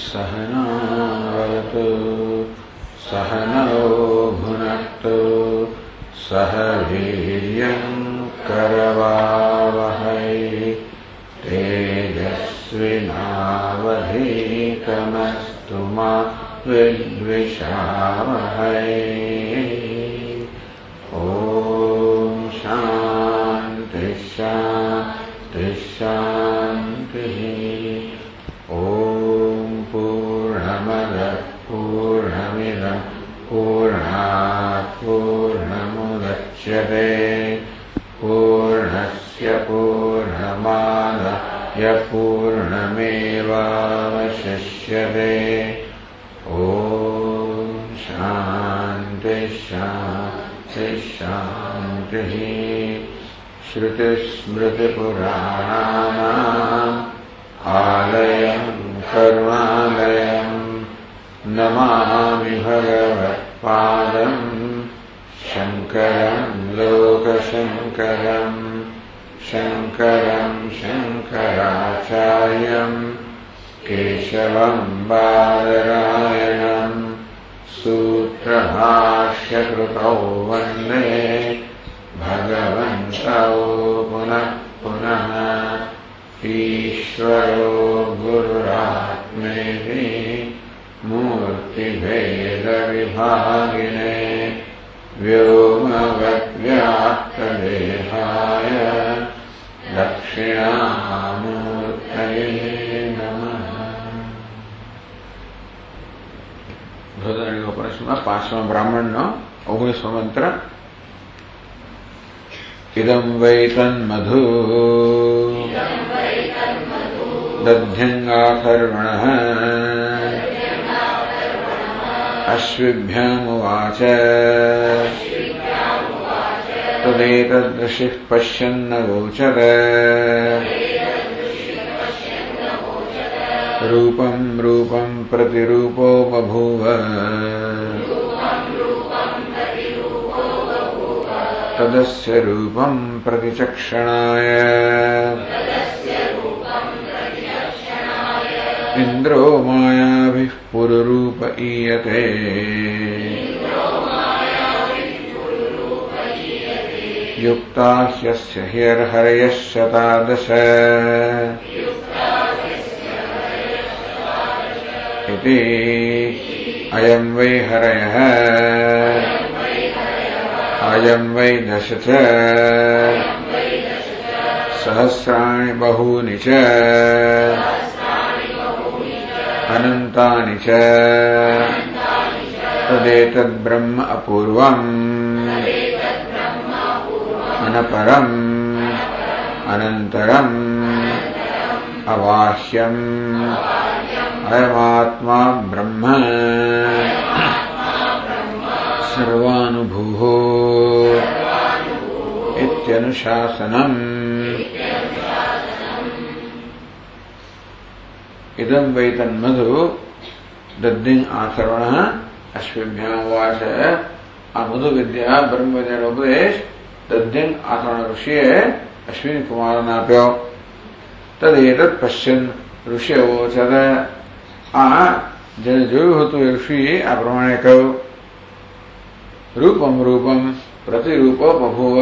सहनावतु सहनौ भुनक्तु सह वीर्यं करवावहै तेजस्विनावधीतमस्तु मा विद्विषावहै। ॐ शान्ति शान्ति शान्तिः। पूर्णमिदं पूर्णात् पूर्णमुदच्यते पूर्णस्य पूर्णमादाय पूर्णमेवावशिष्यते। ॐ शान्ति शान्ति शान्तिः। श्रुतिस्मृतिपुराणानाम् आलयं करुणालयं नमामि भगवत्पादं शङ्करं लोकशङ्करं शङ्करं शङ्कराचार्यं केशवं बादरायणं सूत्रभाष्यकृतौ वन्दे भगवन्तौ पुनः पुनः। ईश्वरो गुरुरात्मेति मूर्तिभेदविभागिने व्योमवद्व्याप्तदेहाय दक्षिणामूर्तये नमः। बृहदारण्यकोपनिषदમાં 5મા બ્રાહ્મણનો 19મો મંત્ર। इदं वै तन्मधु दध्यङ्गाथर्वणः अश्विभ्यामुवाच तदेतदृषिः पश्यन्न गोचर रूपं रूपं प्रतिरूपो बभूव तदस्य रूपं प्रतिचक्षणाय इन्द्रो मायाभिः पुरुरूप ईयते। युक्ता ह्यस्य हिर्हरयः शतादश इति अयं वै हरयः अयं वै दश च सहस्राणि बहूनि च अनन्तानि च तदेतद्ब्रह्म अपूर्वम् अनपरम् अनन्तरम् अवाह्यम् अयमात्मा ब्रह्म सर्वानुभूः इत्यनुशासनम्। इदं वै तन्मधु दद्दिं आथर्वणः अश्विभ्यामुवाच। आ मधु विद्या ब्रह्म विद्याનો ઉપદેશ દદ્દિં આથર્વણ ઋષિએ અશ્વિની કુમારને આપ્યો। તદેતત પશ્યન ઋષિએ ઉવાચ। આ જેને જોયું હતું એ ઋષિએ આ પ્રમાણે કહ્યું। રૂપમ રૂપમ પ્રતિરૂપો બભૂવ।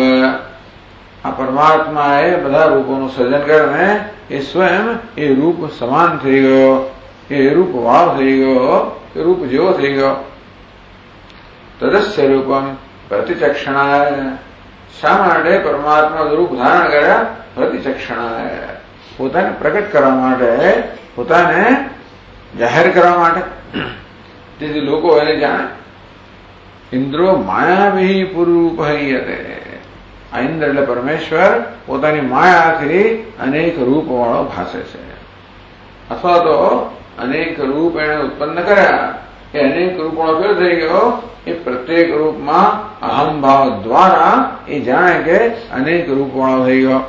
આ પરમાત્માએ બધા રૂપોનું સર્જન કર્યું ને એ સ્વયં એ રૂપ સમાન થઈ ગયો, એ રૂપ વાળો થઈ ગયો, એ રૂપ જેવો થઈ ગયો। તદસ્ય રૂપમ પ્રતિચક્ષણાય। શા માટે પરમાત્મા રૂપ ધારણ કર્યા? પ્રતિચક્ષણાય, પોતાને પ્રગટ કરવા માટે, પોતાને જાહેર કરવા માટે, જેથી લોકો એને જાણે। ઇન્દ્રો માયાભી પુરુરૂપ હૈયતે। આ ઇન્દ્ર એટલે પરમેશ્વર પોતાની માયાથી અનેક રૂપ વાળો ભાસે છે, અથવા તો અનેક રૂપ એને ઉત્પન્ન કર્યા। એ અનેક રૂપોનો ફેર થઈ ગયો। એ પ્રત્યેક રૂપમાં અહમ ભાવ દ્વારા એ જાણે કે અનેક રૂપ વાળો થઈ ગયો।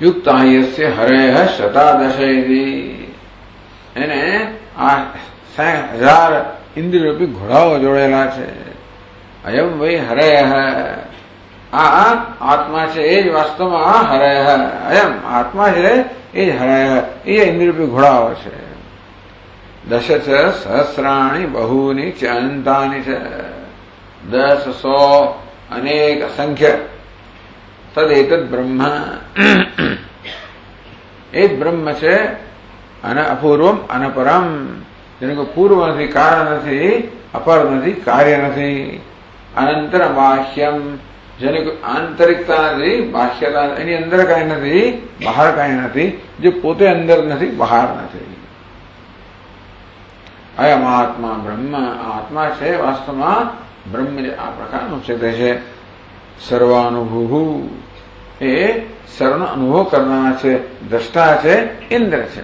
યુક્તા યસ્ય હરેહ શતાદશ એને આ 1000 ઇન્દ્રિયરૂપી ઘોડાઓ જોડેલા છે. અયમ વૈ હરેહ આ આત્મા છે એ જ વાસ્તવમાં હરેહ. અયમ આત્મા છે એ જ હરેહ, એ ઇન્દ્રિયરૂપી ઘોડાઓ છે. દશ ચ સહસ્રાણી બહુની ચ અનંતાની છે. 10 100 અનેક અસંખ્ય. તદેતદ બ્રહ્મ એ જ બ્રહ્મ છે. અને અપૂર્વમ અનપરમ, જેને કોઈ પૂર્વ નથી, કારણ નથી, અપર નથી, કાર્ય નથી. અનંતર બાહ્યમ, જેને કોઈ આંતરિકતા નથી, બાહ્યતા, એની અંદર કાંઈ નથી, બહાર કાંઈ નથી, જે પોતે અંદર નથી, બહાર નથી. અયમ આત્મા બ્રહ્મ, આત્મા છે વાસ્તવમાં બ્રહ્મ જે આ પ્રકારનું છે તે છે. સર્વાનુભૂ, એ સર્વનો અનુભવ કરનારા છે. દ્રષ્ટા છે, ઇન્દ્ર છે.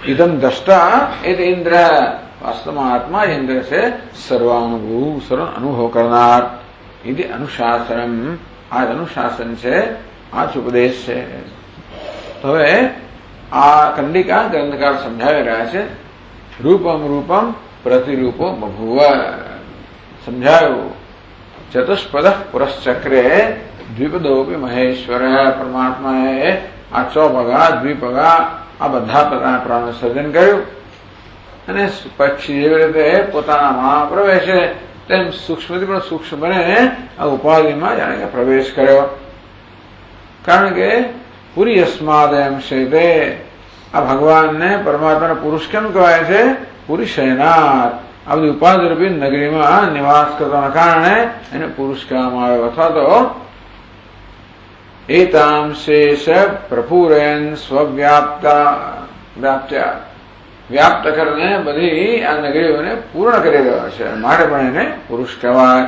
ઇદમ દ્રષ્ટા એ ઇન્દ્ર, વાસ્તવમાં આત્મા ઇન્દ્ર છે. સર્વાનુભૂ, સર્વ અનુભવ કરનાર. એ અનુશાસનમ, આ જ અનુશાસન છે, આ જ ઉપદેશ છે. તો હવે આ કંડિકા ગ્રંથકાર સમજાવી રહ્યા છે. રૂપમ રૂપમ પ્રતિરૂપો બભુવ સમજાયું. ચતુષ્પદ પુરશ્ચક્રે દ્વિપદોપી મહેશ્વર, પરમાત્માએ આ ચોપગા દ્વિપગા આ બધા પ્રાણનું સર્જન કર્યું. અને પક્ષી જેવી રીતે પોતાનામાં પ્રવેશે તેમ સૂક્ષ્મથી પણ સૂક્ષ્મ બને આ ઉપાધિમાં જાણે કે પ્રવેશ કર્યો. કારણ કે પુરી અસ્માદયમ શેતે, આ ભગવાનને પરમાત્માનો પુરુષ કેમ કહેવાય છે? પુરી શયનાથ, આ બધી ઉપાધિરૂપી નગરીમાં નિવાસ કરવાના કારણે એને પુરુષ કહેવામાં આવ્યો. અથવા તો એતામ શેષ પ્રપુરેન સ્વવ્યાપ્તા વ્યાપ્ત્યા, વ્યાપ્ત કરીને બધી આ નગરીઓને પૂર્ણ કરી રહ્યો છે, માટે પણ એને પુરુષ કહેવાય.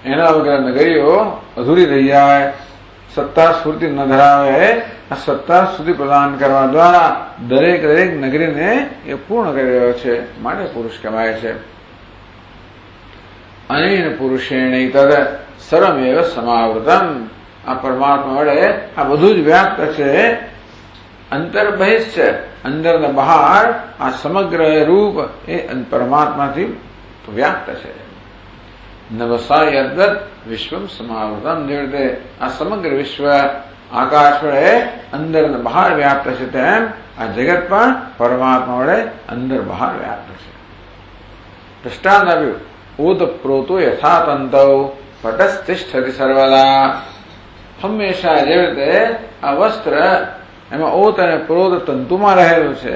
એના વગર નગરીઓ અધૂરી રહી જાય, સત્તા સ્ફૂર્તિ ન ધરાવે. આ સત્તા સુધી પ્રદાન કરવા દ્વારા દરેક નગરીને એ પૂર્ણ કરી રહ્યો છે, માટે પુરુષ કહેવાય છે. અનેન પુરુષેણ તદ સર્વમેવ સમાવૃતમ, આ પરમાત્મા વડે આ બધું જ વ્યાપ્ત છે. અંતર બહિષ છે, અંદર ને બહાર આ સમગ્ર રૂપ એ પરમાત્માથી વ્યાપ્ત છે. નવસા યદ્વત વિશ્વમ સમાવૃતમ, જે રીતે આ સમગ્ર વિશ્વ આકાશ વડે અંદર ને બહાર વ્યાપ્ત છે, તેમ આ જગત પણ પરમાત્મા વડે અંદર બહાર વ્યાપ્ત છે. દૃષ્ટાંત આપ્યું. ઓતપ્રોતો યથાતંતૌ પટસ્તિષ્ઠતિ સર્વદા, હંમેશા જે રીતે આ વસ્ત્ર એમાં ઓત અને પ્રોત તંતુમાં રહેલું છે,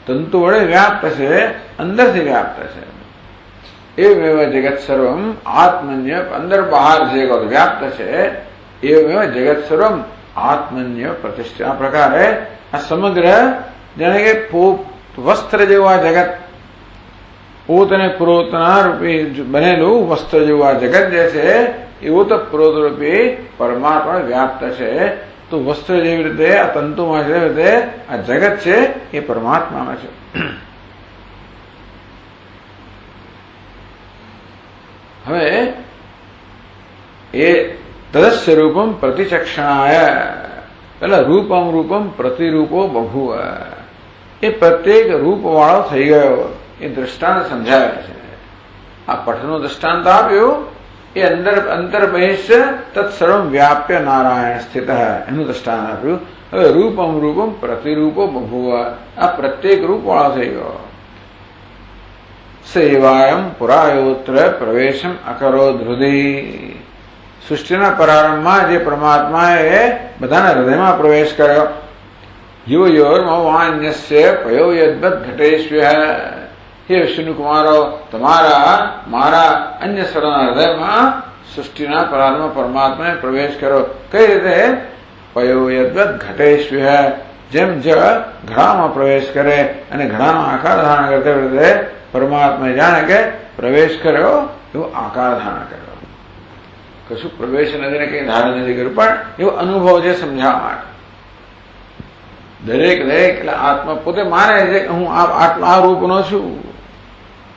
તંતુ વડે વ્યાપ્ત છે, અંદરથી વ્યાપ્ત છે. એવમેવ જગત સર્વમ આત્મન્ય, અંદર બહાર જે વ્યાપ્ત છે, એવમેવ જગત સર્વમ આત્મન્ય પ્રતિષ્ઠિત. આ પ્રકારે આ સમગ્ર જાણે કે વસ્ત્ર જેવું આ જગત, પોત અને પ્રોતના રૂપે બનેલું વસ્ત્ર જેવું આ જગત જે છે એ ઓત પ્રોત રૂપે પરમાત્મા વ્યાપ્ત છે. તો વસ્ત્ર જેવી રીતે આ તંતુમાં છે, એવી રીતે આ જગત છે એ પરમાત્મામાં છે. હવે એ તદસ્ય રૂપમ પ્રતિચક્ષણાય, પેલા રૂપમ રૂપમ પ્રતિરૂપો બભુવ, એ પ્રત્યેક રૂપ વાળો થઈ ગયો. એ દ્રષ્ટાંત સમજાવે છે. આ પઠનું દ્રષ્ટાંત આપ્યું એ અંતર બહિષ તત્સર્વમ વ્યાપ્ય નારાયણ સ્થિત, એનું દ્રષ્ટાંત આપ્યું. હવે રૂપમ રૂપમ પ્રતિરૂપો બભુવ, આ પ્રત્યેક રૂપ વાળો થઈ ગયો. સેવાયમ પુરાયોત્ર પ્રવેશમ અકરો ધ્રુદી, સૃષ્ટિના પ્રારંભમાં જે પરમાત્માએ બધાના હૃદયમાં પ્રવેશ કર્યો. યોર્મવાન્યસ્ય પયો યદ્વત ઘટેશ્વ્ય, હે વિષ્ણુ કુમારો, તમારા મારા અન્ય સર્વના હૃદયમાં સૃષ્ટિના પ્રારંભમાં પરમાત્માએ પ્રવેશ કર્યો. કઈ રીતે? પયો યદ્વત ઘટેશ્વ્ય, જેમ જળ ઘડામાં પ્રવેશ કરે અને ઘડાનો આકાર ધારણ કરते રીતે પરમાત્માએ જાણે કે પ્રવેશ કર્યો એવો આકાર ધારણ કર્યો. કશું પ્રવેશ નથી ને કઈ ધારણ નથી કર્યું, પણ એવો અનુભવ છે સમજાવવા માટે. દરેક એટલે આત્મા પોતે માને છે કે હું આ રૂપનો છું,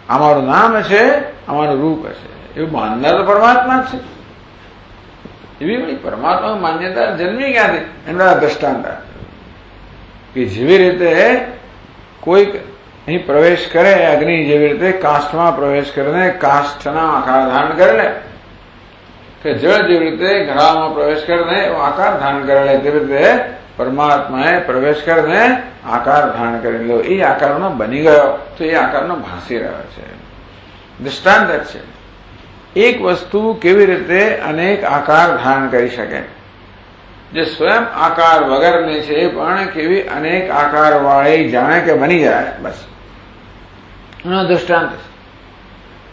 અમારું નામ છે, અમારું રૂપ છે, એવું માનનાર તો પરમાત્મા જ છે. એવી પરમાત્મા માન્યતા જન્મી ક્યાંથી? એમના દ્રષ્ટાંત કે જેવી રીતે કોઈક અહીં પ્રવેશ કરે, અગ્નિ જેવી રીતે કાષ્ઠમાં પ્રવેશ કરીને કાષ્ઠના આકાર ધારણ કરે લે, કે જળ જેવી રીતે ઘડામાં પ્રવેશ કરીને એવો આકાર ધારણ કરે લે, તેવી રીતે પરમાત્માએ પ્રવેશ કરીને આકાર ધારણ કરી લો. એ આકારનો બની ગયો તો એ આકારનો ભાસી રહ્યો છે. દૃષ્ટાંત છે. એક વસ્તુ કેવી રીતે અનેક આકાર ધારણ કરી શકે, જે સ્વયં આકાર વગરની છે પણ કેવી અનેક આકાર વાળી જાણે કે બની જાય, બસ એનો દૃષ્ટાંત છે.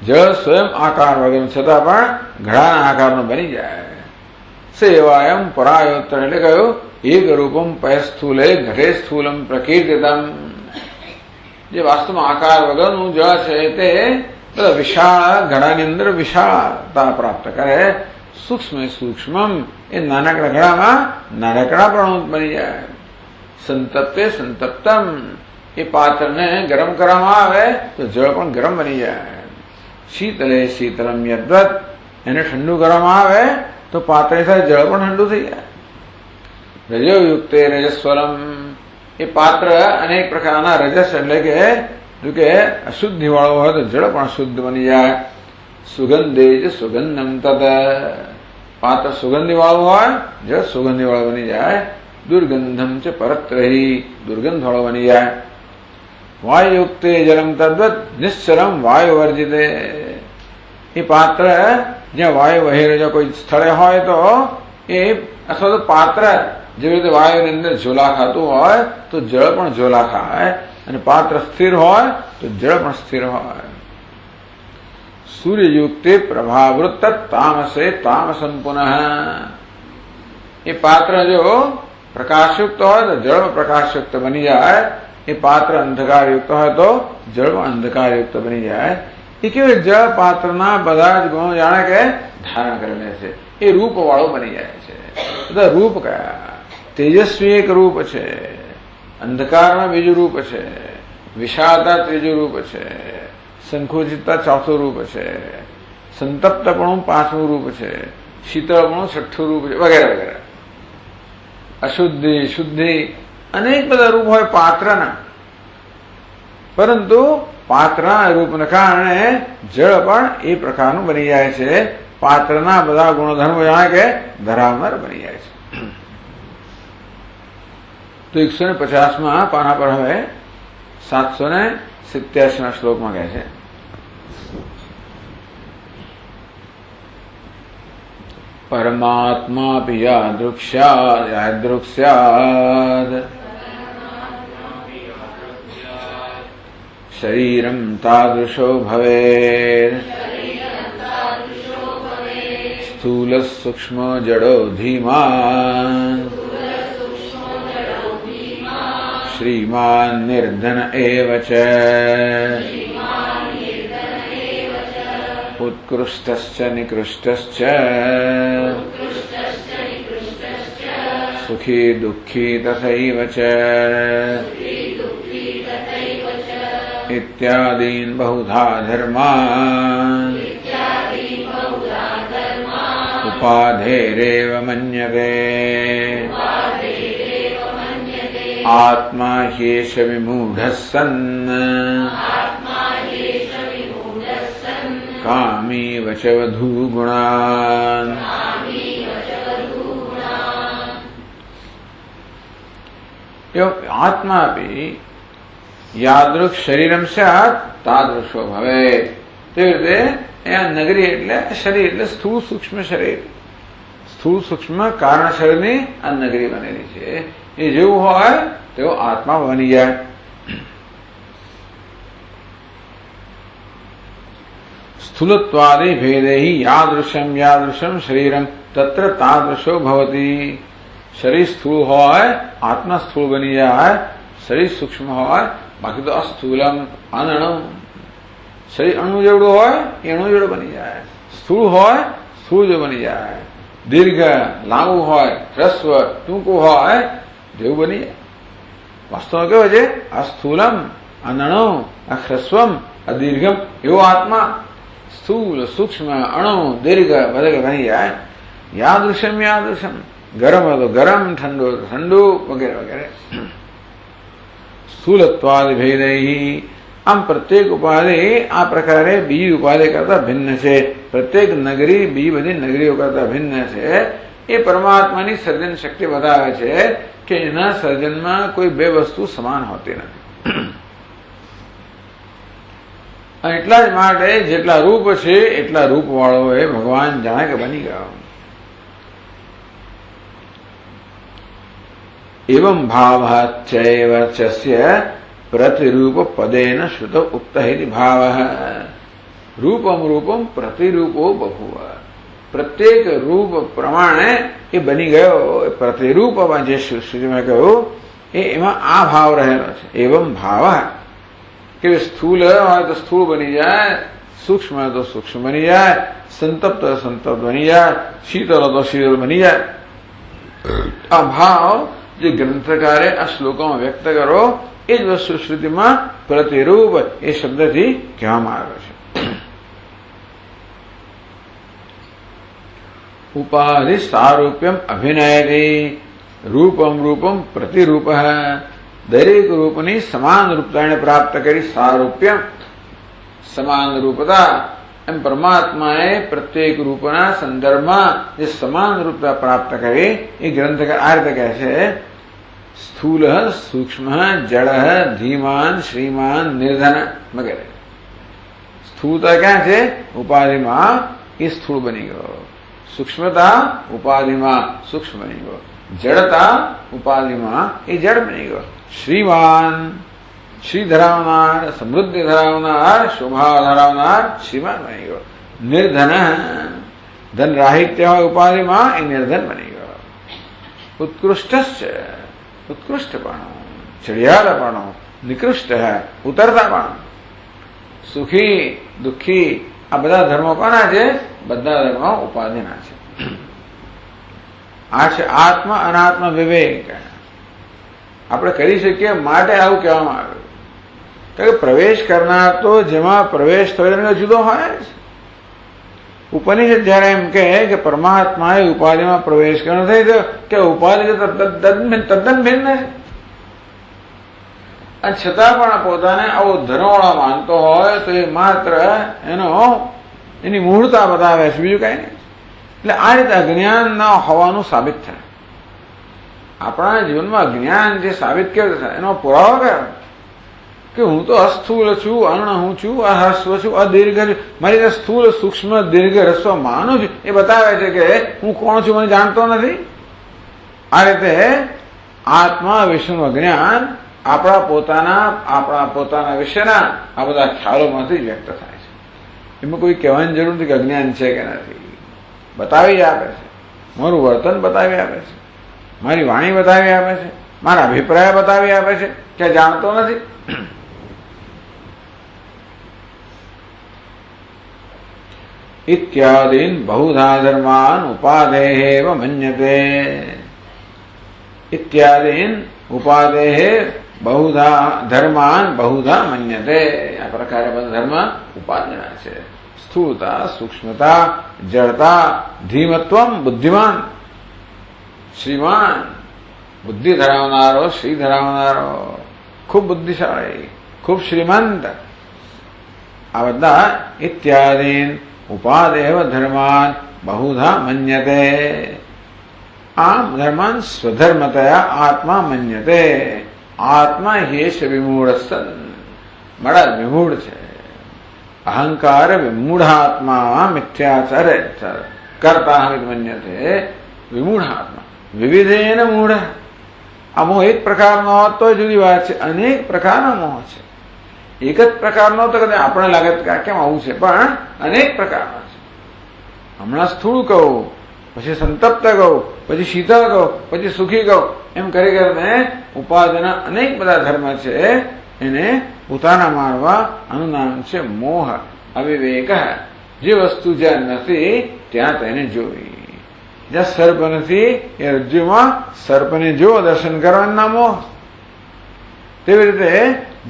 જળ સ્વયં આકાર વગર છતાં પણ ઘડાના આકારનો બની જાય. સેવાયમ પરાયોત્તર એટલે કહ્યું એક રૂપમ પય સ્થૂલે ઘટે સ્થૂલમ પ્રકીર્તિતમ. જે વાસ્તવમાં આકાર વગરનું જળ છે તે બધા વિશાળ ઘડાની અંદર વિશાળતા પ્રાપ્ત કરે. સૂક્ષ્મ સૂક્ષ્મમ એ નાનકડા ઘડામાં નાનકડા પણ બની જાય. સંતપ્તે સંતપ્તમ એ પાત્રને ગરમ કરવામાં આવે તો જળ પણ ગરમ બની જાય. શીતલે શીતલમ યદ્વત એને ઠંડુ કરવામાં આવે તો પાત્રની સાથે જળ પણ ઠંડુ થઈ જાય. રજોયુક્તે રજસ્વરમ એ પાત્ર અનેક પ્રકારના રજસ એટલે કે જો કે અશુદ્ધિ વાળો હોય તો જળ પણ શુદ્ધ બની જાય. સુગંધે જ સુગંધમ તદ પાત્ર સુગંધી વાળું હોય જળ સુગંધી વાળું બની જાય. દુર્ગંધમ ચ પરત્રહી દુર્ગંધ વાળો બની જાય. વાયુયુક્તે જલમ તદ્વત નિશ્ચરમ વાયુ વર્જિતે એ પાત્ર જ્યાં વાયુ વહી રહ્યો કોઈ સ્થળે હોય તો એ અથવા તો પાત્ર જેવી રીતે વાયુની અંદર ઝોલા ખાતું હોય તો જળ પણ ઝોલા ખાય, અને પાત્ર સ્થિર હોય તો જળ પણ સ્થિર હોય. સૂર્યયુક્તે પ્રભાવૃત્ત તામસે તામસમ પુનઃ એ પાત્ર જો પ્રકાશયુક્ત હોય તો જળ પ્રકાશયુક્ત બની જાય. એ પાત્ર અંધકારયુક્ત હોય તો જળમાં અંધકારયુક્ત બની જાય. એ કેવું જળ પાત્રના બધા જ ગુણો જાણે કે ધારણ કરી લે છે. એ રૂપ વાળું બની જાય છે. બધા રૂપ કયા? તેજસ્વી એક રૂપ છે, અંધકારમાં બીજું રૂપ છે, વિશાળતા ત્રીજું રૂપ છે, સંકુચિતતા ચોથું રૂપ છે, સંતપ્તપણું પાંચમું રૂપ છે, શીતળપણું છઠ્ઠું રૂપ છે, વગેરે વગેરે. અશુદ્ધિ શુદ્ધિ અનેક બધા રૂપ હોય પાત્રના, પરંતુ પાત્રના રૂપને કારણે જળ પણ એ પ્રકારનું બની જાય છે. પાત્રના બધા ગુણધર્મો જાણે કે ધરાવનાર બની જાય છે. તો 150માં પાના પર હવે 787 શ્લોકમાં કહે છે પરમાત્મા યાદૃક્સ્યાદ શરીરમ તાદૃશો ભવેત સ્થૂલ સૂક્ષ્મ જડો ધીમાન શ્રીમાન નિર્ધન એવ ચ ઉત્કૃષ્ટશ્ચ નિકૃષ્ટશ્ચ સુખી દુઃખી તથૈવ ચ ઇત્યાદીન બહુધા ધર્માન ઉપાધેરેવ મન્યતે આત્મા ह्येष વિમૂઢः સન્ન કામી વચ વધુ ગુણાન. આત્માપી યાદૃક શરીરમ સ્યાત તાદૃશો ભવેત. તેવી રીતે અહીંયા નગરી એટલે શરીર એટલે સ્થૂળ સૂક્ષ્મ શરીર, સ્થૂળ સૂક્ષ્મ કારણ શરીરની આ નગરી બનેલી છે. એ જેવું હોય તેવો આત્મા બની જાય. સ્થૂલત્વાદિ ભેદેહી યાદૃશમ શરીરમ તત્ર તાદૃશો ભવતી. શરીર સ્થૂળ હોય આત્મા સ્થૂળ બની જાય, શરીર સૂક્ષ્મ હોય બાકી તો અસ્થૂલમ અનણુ. શરીર અણુ જેવડું હોય એણુ જેવડું બની જાય, સ્થૂળ હોય સ્થૂળ જેવું બની જાય, દીર્ઘ લાંબુ હોય હ્રસ્વ ટૂંકું હોય જેવું બની જાય. વાસ્તવમાં કેવો છે? અસ્થૂલમ અનણુ અહ્રસ્વમ અદીર્ઘમ એવો આત્મા સ્થૂલ સૂક્ષ્મ અણુ દીર્ઘ બધે બની જાય. યાદ દૃશ્યમ ગરમ હતો ગરમ, ઠંડુ ઠંડુ વગેરે વગેરે. સ્થૂલત્વાદ ભેદૈ. આમ પ્રત્યેક ઉપાધિ આ પ્રકારે બીજી ઉપાધિ કરતા ભિન્ન છે. પ્રત્યેક નગરી બીજી બધી નગરીઓ કરતા ભિન્ન છે. એ પરમાત્માની સર્જન શક્તિ બતાવે છે કે એના સર્જનમાં કોઈ બે વસ્તુ સમાન હોતી નથી. એટલા જ માટે જેટલા રૂપ છે એટલા રૂપ વાળો એ ભગવાન જાણે કે બની ગયો. એવં ભાવશ્ચૈવચસ્ય પ્રતિરૂપ પદેન શ્રુત ઉક્ત હિ ભાવ. રૂપમ રૂપમ પ્રતિરૂપો બભુવ. પ્રત્યેક રૂપ પ્રમાણે એ બની ગયો. પ્રતિરૂપમાં જે શ્રુતિમાં કહ્યું એમાં આ ભાવ રહેલો છે. એવં ભાવ કે સ્થૂલ હોય તો સ્થૂળ બની જાય, સૂક્ષ્મ હોય તો સૂક્ષ્મ બની જાય, સંતપ્ત હોય સંતપ્ત બની જાય, શીતળ હોય તો શીતળ બની જાય. આ ભાવ જે ગ્રંથકારે આ શ્લોકોમાં વ્યક્ત કરો એ જ વસ્તુ શ્રુતિમાં પ્રતિરૂપ એ શબ્દથી કહેવામાં આવે છે. ઉપાધિ સારૂપ્યમ અભિનયતિ રૂપમ રૂપમ પ્રતિરૂપ. દરેક રૂપની સમાન રૂપતા એને પ્રાપ્ત કરી. સારૂપ્યમ સમાન રૂપતા. એમ પરમાત્માએ પ્રત્યેક રૂપના સંદર્ભમાં જે સમાન રૂપતા પ્રાપ્ત કરી એ ગ્રંથકાર આ રીતે કહે છે. સ્થૂલ સૂક્ષ્મ જળ ધીમાન શ્રીમાન નિર્ધન વગેરે. સ્થૂળતા ક્યાં છે? ઉપાધિમાં એ સ્થૂળ બની ગયો. સૂક્ષ્મતા ઉપાધિમાં સૂક્ષ્મ બની ગયો. જડતા ઉપાધિમાં એ જડ બની ગયો. શ્રીમાન શ્રી ધરાવનાર, સમૃદ્ધિ ધરાવનાર, શોભા ધરાવનાર શ્રીમાન બની ગયો. નિર્ધન ધન રાહિત્ય હોય ઉપાધિમાં એ નિર્ધન બની ગયો. ઉત્કૃષ્ટ ઉત્કૃષ્ટપણો, ચડિયાળપણો, નિકૃષ્ટ ઉતરતાપણો, સુખી દુઃખી આ બધા ધર્મો કોના છે? બધા ધર્મો ઉપાધિના છે. આ છે આત્મ અનાત્મ વિવેક. આપણે કરી શકીએ માટે આવું કહેવામાં આવ્યું કે પ્રવેશ કરનાર તો જેમાં પ્રવેશ થયો જુદો હોય છે. ઉપનિષદ જયારે એમ કે પરમાત્માએ ઉપાધિમાં પ્રવેશ કર્યો થઈ કે ઉપાધિ તદ્દન ભિન્ન છે. અને છતાં પણ પોતાને આવો ધર્મવાળા માનતો હોય તો એ માત્ર એની મૂળતા બતાવે છે, બીજું કઈ નહીં. એટલે આ રીતે અજ્ઞાન ના હોવાનું સાબિત થાય. આપણા જીવનમાં જ્ઞાન જે સાબિત કેવું થાય એનો પુરાવો કયો કે હું તો અસ્થૂળ છું, અર્ણ હું છું, અહસ્વ છું, અદીર્ઘ છું. મારી રીતે સ્થૂળ સૂક્ષ્મ દીર્ઘ હસ્વ માનું છું એ બતાવે છે કે હું કોણ છું મને જાણતો નથી. આ રીતે આત્મા વિશેનું અજ્ઞાન આપણા પોતાના વિશેના આ બધા ખ્યાલોમાંથી જ વ્યક્ત થાય છે. એમાં કોઈ કહેવાની જરૂર નથી કે અજ્ઞાન છે કે નથી. બતાવી જ આપે છે. મારું વર્તન બતાવી આપે છે, મારી વાણી બતાવી આપે છે, મારા અભિપ્રાય બતાવી આપે છે કે જાણતો નથી. ઇત્યાદીન બહુધા ધર્માન ઉપાદેહેવ મન્યતે. ઇત્યાદીન ઉપાદેહે બહુધા ધર્માન બહુધા મન્યતે. આ પ્રકારે બધા ધર્મ ઉપાધિના છે. સ્થૂળતા, સૂક્ષ્મતા, જડતા, ધીમત્વમ બુદ્ધિમાન, શ્રીમાન બુદ્ધિ ધરાવનારો, શ્રી ધરાવનારો, ખૂબ બુદ્ધિશાળી, ખૂબ શ્રીમંત. આ બધા ઇત્યાદીન ઉપાદેવ ધર્માન બહુધા મન્યતે. આમ ધર્માન સ્વધર્મતયા આત્મા મન્યતે. આત્મા હેશ વિમૂઢ સન. બડા વિમૂઢ છે. અહંકાર વિમૂઢાત્મા મિથ્યાચાર કરતા મન્યતે. વિમૂઢાત્મા વિવિધેન મૂઢ. આ મોહ એક પ્રકારનો હોત તો જુદી વાત છે. અનેક પ્રકારના મોહ છે. એક જ પ્રકારનો તો કદાચ આપણે લાગે કેમ આવું છે, પણ અનેક પ્રકારના છે. હમણાં સ્થૂળ કહું, પછી સંતપ્ત કહું, પછી શીતળ કહું, પછી સુખી કહું, એમ કરી કરીને ઉપાધિના અનેક બધા ધર્મ છે. એને ઉતારા મારવા આનું નામ છે મોહ, અવિવેક. જે વસ્તુ જ્યાં નથી ત્યાં તેને જોવી. જ્યાં સર્પ નથી એ રજ્જુમાં સર્પને જો દર્શન કરવાનું નામ મોહ. તેવી રીતે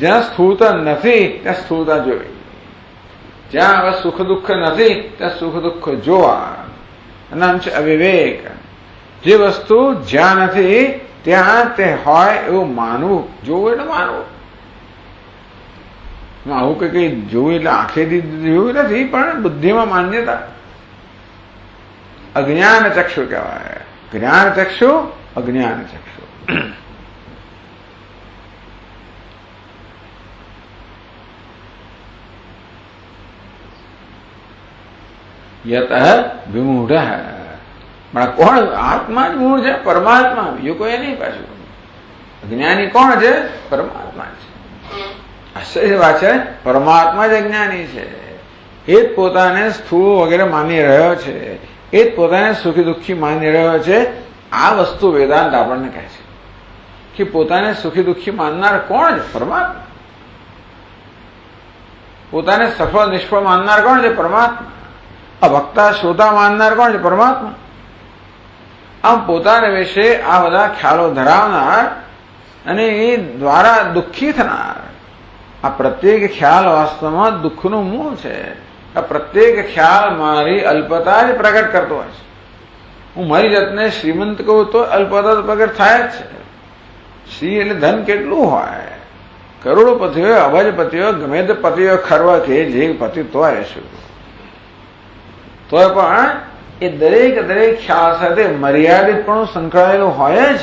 જ્યાં સ્થૂળતા નથી ત્યાં સ્થૂળતા જોવી. જ્યાં હવે સુખ દુઃખ નથી ત્યાં સુખ દુઃખ જોવા. નામ છે અવિવેક. જે વસ્તુ જ્યાં નથી ત્યાં તે હોય એવું માનવું. જોવું એટલે માનવું. આવું કઈ જોયું એટલે આંખેથી જોયું નથી, પણ બુદ્ધિમાં માન્યતા. અજ્ઞાન ચક્ષુ કહેવાય. જ્ઞાન ચક્ષુ, અજ્ઞાન ચક્ષુ. યત વિમૂઢ. પણ કોણ? આત્મા જ મૂળ છે, પરમાત્મા, બીજું કોઈ નહીં. પાછું અજ્ઞાની કોણ છે? પરમાત્મા છે. આશ્ચર્ય વાત છે, પરમાત્મા જ અજ્ઞાની છે. એ જ પોતાને સ્થૂળ વગેરે માની રહ્યો છે, એ જ પોતાને સુખી દુઃખી માની રહ્યો છે. આ વસ્તુ વેદાંત આપણને કહે છે કે પોતાને સુખી દુઃખી માનનાર કોણ છે? પરમાત્મા. પોતાને સફળ નિષ્ફળ માનનાર કોણ છે? પરમાત્મા. અભક્તા શ્રોતા માનનાર કોણ છે? પરમાત્મા. આમ પોતાને વિશે આ બધા ખ્યાલો ધરાવનાર અને એ દ્વારા દુઃખી થનાર, આ પ્રત્યેક ખ્યાલ વાસ્તવમાં દુઃખનું મૂળ છે. આ પ્રત્યેક ખ્યાલ મારી અલ્પતા જ પ્રગટ કરતો હોય છે. હું મારી જાતને શ્રીમંત કહું તો અલ્પતા તો પ્રગટ થાય જ છે. શ્રી એટલે ધન કેટલું હોય, કરોડોપતિ હોય, અબજપતિ હોય, ગમે તે પતિ હોય, ખરવા કે જે પતિ તો શું, તોય પણ એ દરેક ખ્યાલ સાથે મર્યાદિતપણું સંકળાયેલું હોય જ.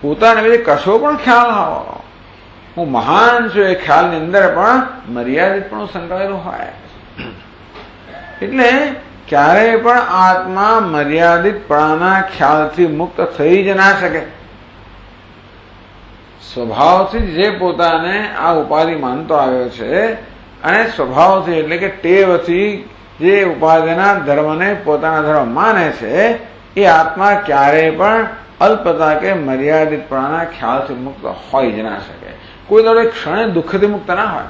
પોતાને વિશે કશો પણ ખ્યાલ હોય, હું મહાન છું, એ ખ્યાલની અંદર પણ મર્યાદિતપણું સંકળાયેલું હોય. એટલે ક્યારેય પણ આત્મા મર્યાદિતપણાના ખ્યાલથી મુક્ત થઈ જ ના શકે. સ્વભાવથી જે પોતાને આ ઉપાધિ માનતો આવ્યો છે, અને સ્વભાવથી એટલે કે ટેવથી જે ઉપાધિના ધર્મને પોતાના ધર્મ માને છે, એ આત્મા ક્યારેય પણ અલ્પતા કે મર્યાદિતપણાના ખ્યાલથી મુક્ત હોય જ ના શકે. કોઈ દોડે ક્ષણે દુઃખથી મુક્ત ના હોય.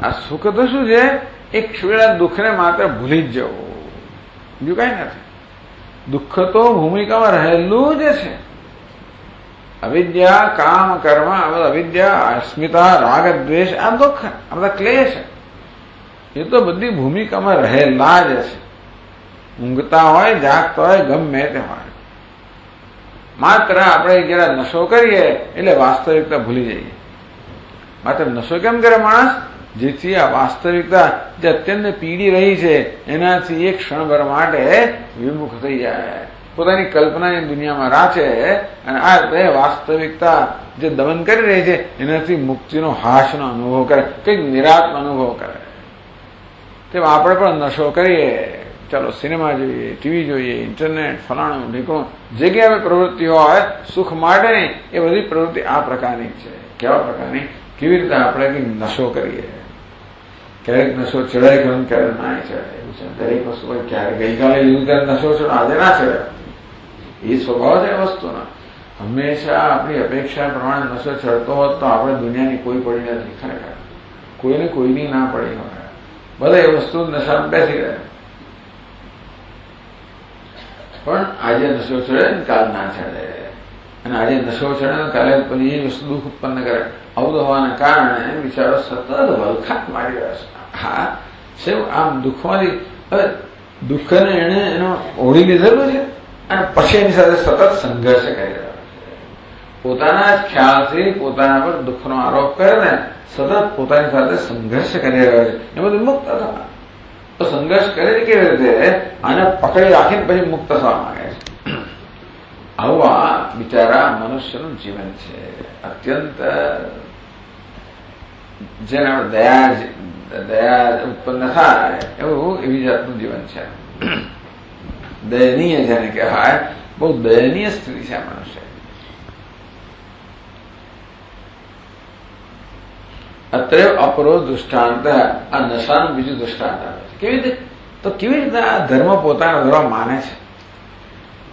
આ સુખ તો શું છે? એક ક્ષણ દુઃખને માત્ર ભૂલી જ જવું, બીજું કઈ નથી. દુઃખ તો ભૂમિકામાં રહેલું જ છે. અવિદ્યા, કામ, કર્મ, અવિદ્યા, અસ્મિતા, રાગ, દ્વેષ, આ દુઃખ, આ બધા ક્લેશ, એ તો બધી ભૂમિકામાં રહેલા જ છે. ઊંઘતા હોય, જાગતા હોય, ગમે તે હોય. માત્ર આપણે જરા નશો કરીએ એટલે વાસ્તવિકતા ભૂલી જઈએ. માત્ર નશો કેમ કરે માણસ? જેથી આ વાસ્તવિકતા જે અત્યંત પીડી રહી છે એનાથી એક ક્ષણભર માટે વિમુખ થઈ જાય, પોતાની કલ્પનાની દુનિયામાં રાચે, અને આ રીતે વાસ્તવિકતા જે દમન કરી રહી છે એનાથી મુક્તિનો હાશનો અનુભવ કરે, કંઈક નિરાતનો અનુભવ કરે. તેમ આપણે પણ નશો કરીએ, ચાલો સિનેમા જોઈએ, ટીવી જોઈએ, ઇન્ટરનેટ, ફલાણું ઢીકણું, જગ્યાએ પ્રવૃત્તિ હોય સુખ માટેની, એ બધી પ્રવૃત્તિ આ પ્રકારની છે. કેવા પ્રકારની? કેવી રીતે આપણે કંઈક નશો કરીએ. ક્યારેક નશો ચડાય ગયો, ક્યારેક ના ચડાય, એવું છે. દરેક વસ્તુ ક્યારેક ગઈકાલે લીધું ત્યારે નશો ચડો, આજે ના ચડે. એ સ્વભાવ છે વસ્તુના. હંમેશા આપણી અપેક્ષા પ્રમાણે નશો ચડતો હોત તો આપણે દુનિયાની કોઈ પડી નથી. ખરેખર કોઈને કોઈની ના પડી હોય. બધા એ વસ્તુ નશામાં બેસી રહે. પણ આજે નશો ચડે ને કાલ ના ચડે, અને આજે નશો ચડે ને કાલે પછી એ વસ્તુ દુઃખ ઉત્પન્ન કરે. આવું હોવાના કારણે બિચારો સતત વલખાટ મારી રહ્યો છે. હા, સેવ આમ દુઃખમાંથી, હવે દુઃખને એને એનો ઓળી લીધેલું છે, અને પછી એની સાથે સતત સંઘર્ષ કરી રહ્યો છે. પોતાના જ ખ્યાલથી પોતાના પર દુઃખનો આરોપ કરે ને સતત પોતાની સાથે સંઘર્ષ કરી રહ્યો છે. એમાંથી મુક્ત થવા તો સંઘર્ષ કરે છે કેવી રીતે? આને પકડી રાખીને પછી મુક્ત થવા માંગે છે. આવું આ બિચારા મનુષ્યનું જીવન છે. અત્યંત જેને દયા ઉત્પન્ન થાય એવું એવી જાતનું જીવન છે. દયનીય જેને કહેવાય, બહુ દયનીય સ્થિતિ છે આ મનુષ્ય. અત્રે અપરો દૃષ્ટાંત, આ નશાનું બીજું દૃષ્ટાંત આવે છે. કેવી રીતે? તો કેવી રીતે આ ધર્મ પોતાનો ધર્મ માને છે?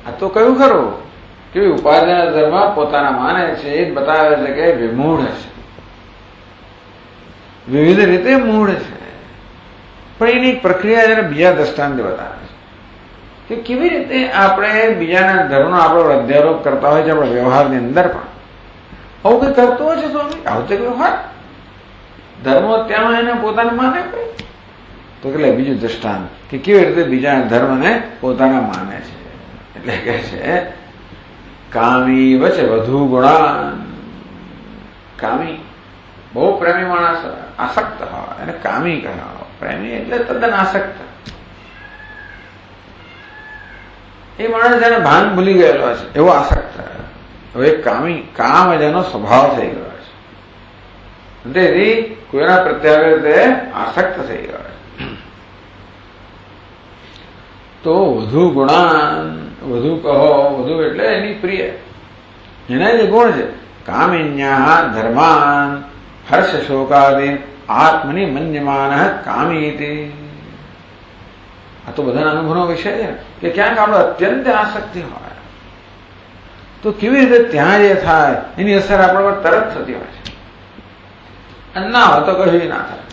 આ તો કયું ખરું? કેવી ઉપાધિના ધર્મ પોતાના માને છે એ બતાવે છે કે વિમૂઢ છે, વિવિધ રીતે મૂળ છે. પણ એની પ્રક્રિયા જરા બીજા દ્રષ્ટાંતે બતાવે છે કે કેવી રીતે આપણે બીજાના ધર્મનો આપણો અધ્યારોપ કરતા હોય છે આપણા વ્યવહારની અંદર. પણ આવું કઈ કરતું હોય છે સ્વામી? આવું તો કયું હોય ધર્મો ત્યાં એને પોતાને માને તો એટલે બીજું દ્રષ્ટાંત કે કેવી રીતે બીજાના ધર્મને પોતાના માને છે. એટલે કે છે કામી વચ્ચે વધુ ગુણાન. કામી બહુ પ્રેમી માણસ આસક્ત હોય એને કામી કહેવાય. પ્રેમી એટલે તદ્દન આસક્ત. એ માણસ એને ભાન ભૂલી ગયેલો છે એવો આસક્ત. હવે કામી કામ જ એનો સ્વભાવ થઈ ગયો છે. તેથી કોઈના પ્રત્યાઘાતે તે આસક્ત થઈ ગયો છે. તો વધુ ગુણાન, વધુ કહો, વધુ એટલે એની પ્રિય, એના જે ગુણ છે કામિન્યા ધર્માન હર્ષ શોકાદીન આત્મની મન્યમાન કામી. આ તો બધાના અનુભવનો વિષય છે કે ક્યાંક આપણે અત્યંત આસક્તિ હોય તો કેવી રીતે ત્યાં જે થાય એની અસર આપણા પર તરત થતી હોય છે. અને ના હોય તો કશું ના થાય.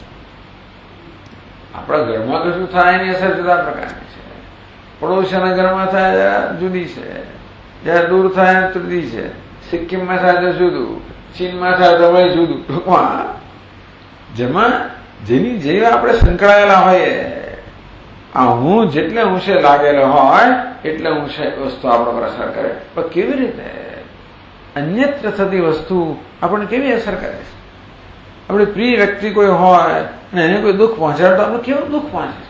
આપણા ઘરમાં કશું થાય એની અસર જુદા પ્રકારની છે. પડોશીના ઘરમાં થાય જરા જુદી છે, જયારે દૂર થાય ત્રીજી છે. સિક્કિમમાં થાય તો જુદું, ચીનમાં થાય તો વળી જુદું. ટૂંકમાં જેમાં જેની જેવી આપણે સંકળાયેલા હોઈએ, આ હું જેટલે ઊંચે લાગેલો હોય એટલે ઊંચે વસ્તુ આપણા પર અસર કરે. પણ કેવી રીતે અન્યત્ર થતી વસ્તુ આપણને કેવી અસર કરે છે? આપણી પ્રિય વ્યક્તિ કોઈ હોય અને એને કોઈ દુઃખ પહોંચાડે તો આપણે કેવું દુઃખ પહોંચે,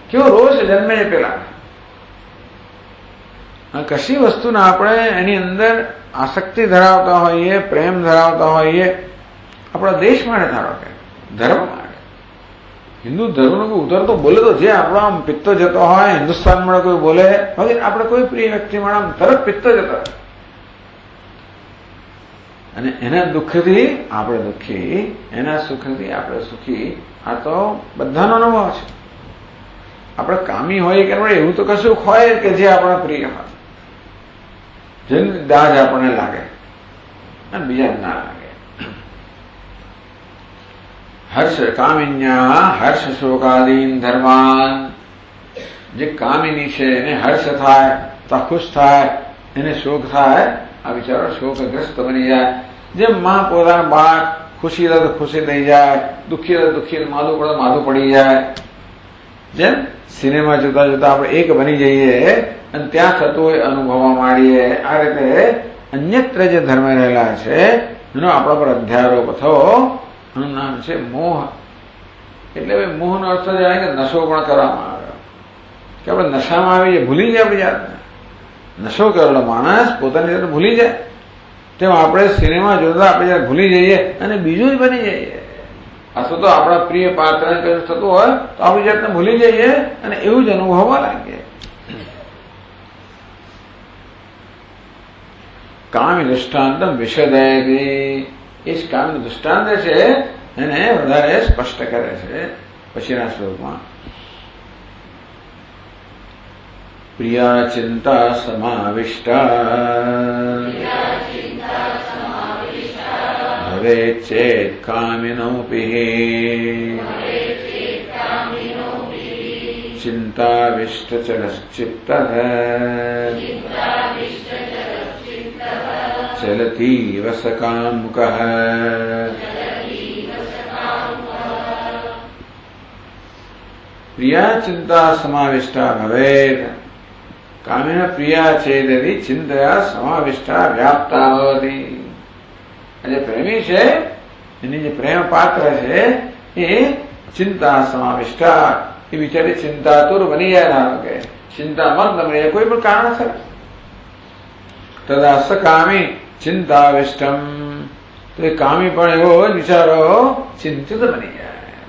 કેવો રોષ જન્મે છે પેલા. કશી વસ્તુના આપણે એની અંદર આસક્તિ ધરાવતા હોઈએ, પ્રેમ ધરાવતા હોઈએ, આપણા દેશ માટે ધારો કે ધર્મ માટે, હિન્દુ ધર્મનો કોઈ ઉતરતો બોલે તો જે આપણો આમ પિત્તો જતો હોય, હિન્દુસ્તાન મળે કોઈ બોલે, હવે આપણે કોઈ પ્રિય વ્યક્તિ મળે આમ તરત પિત્તો જતો હોય અને એના દુઃખથી આપણે દુઃખી, એના સુખથી આપણે સુખી. આ તો બધાનો અનુભવ છે. આપણે કામી હોય કે એવું તો કશું હોય કે જે આપણા પ્રિય હોય, જેની દાજ આપણને લાગે અને બીજા ના લાગે. હર્ષ કામિન્યા હર્ષ શોકાદીન ધર્માન. જે કામિની છે એને હર્ષ થાય તો ખુશ થાય, એને શોક થાય આ બિચારો શોકગ્રસ્ત બની જાય. જેમ માં પોતાના બાળક ખુશી રહે તો ખુશી થઈ જાય, દુઃખી રહે દુઃખી, માથું પડે માથું પડી જાય. જેમ સિનેમા જોતા જોતા આપણે એક બની જઈએ અને ત્યાં થતું હોય અનુભવવા માંડીએ. આ રીતે અન્યત્ર જે ધર્મ રહેલા છે એનો આપણા પર અધ્યારોપ થયો. એનું નામ છે મોહ. એટલે મોહનો અર્થ જાય કે નશો પણ કરવામાં આવ્યો, કે આપણે નશામાં આવીએ, ભૂલી જાય આપણી જાતને. નશો કરેલો માણસ પોતાની જાતને ભૂલી જાય, તેમ આપણે સિનેમા જોતા આપણે જયારે ભૂલી જઈએ અને બીજું જ બની જઈએ. અથવા તો આપણા પ્રિય પાત્ર થતું હોય તો આપણી જાતને ભૂલી જઈએ અને એવું જ અનુભવવા લાગીએ. કામ દૃષ્ટાંતમ વિશદયતિ. એ જ કામનું દૃષ્ટાંત છે એને વધારે સ્પષ્ટ કરે છે પછીના શ્લોકમાં. પ્રિયા ચિંતા સમાવિષ્ટા ભવેત ચેત કામિનોપિ ચિંતાવિષ્ટચલશ્ચિત્તઃ ચલતીવ સકામુકઃ. પ્રિયા ચિંતા સમાવિષ્ટા ભવેત. કામિન પ્રિયા ચેદિ ચિંતયા સમાવિષ્ટા વ્યાપ્તા ભવતિ. જે પ્રેમી છે એની જે પ્રેમ પાત્ર છે એ ચિંતા સમાવિષ્ટા, એ બિચારી ચિંતાતુર બની જાય. ધારો કે ચિંતામગ્ન બની જાય કોઈ પણ કારણસર. તદા સકામી ચિંતાવિષ્ટમ. તો એ કામી પણ એવો વિચારો ચિંતિત બની જાય.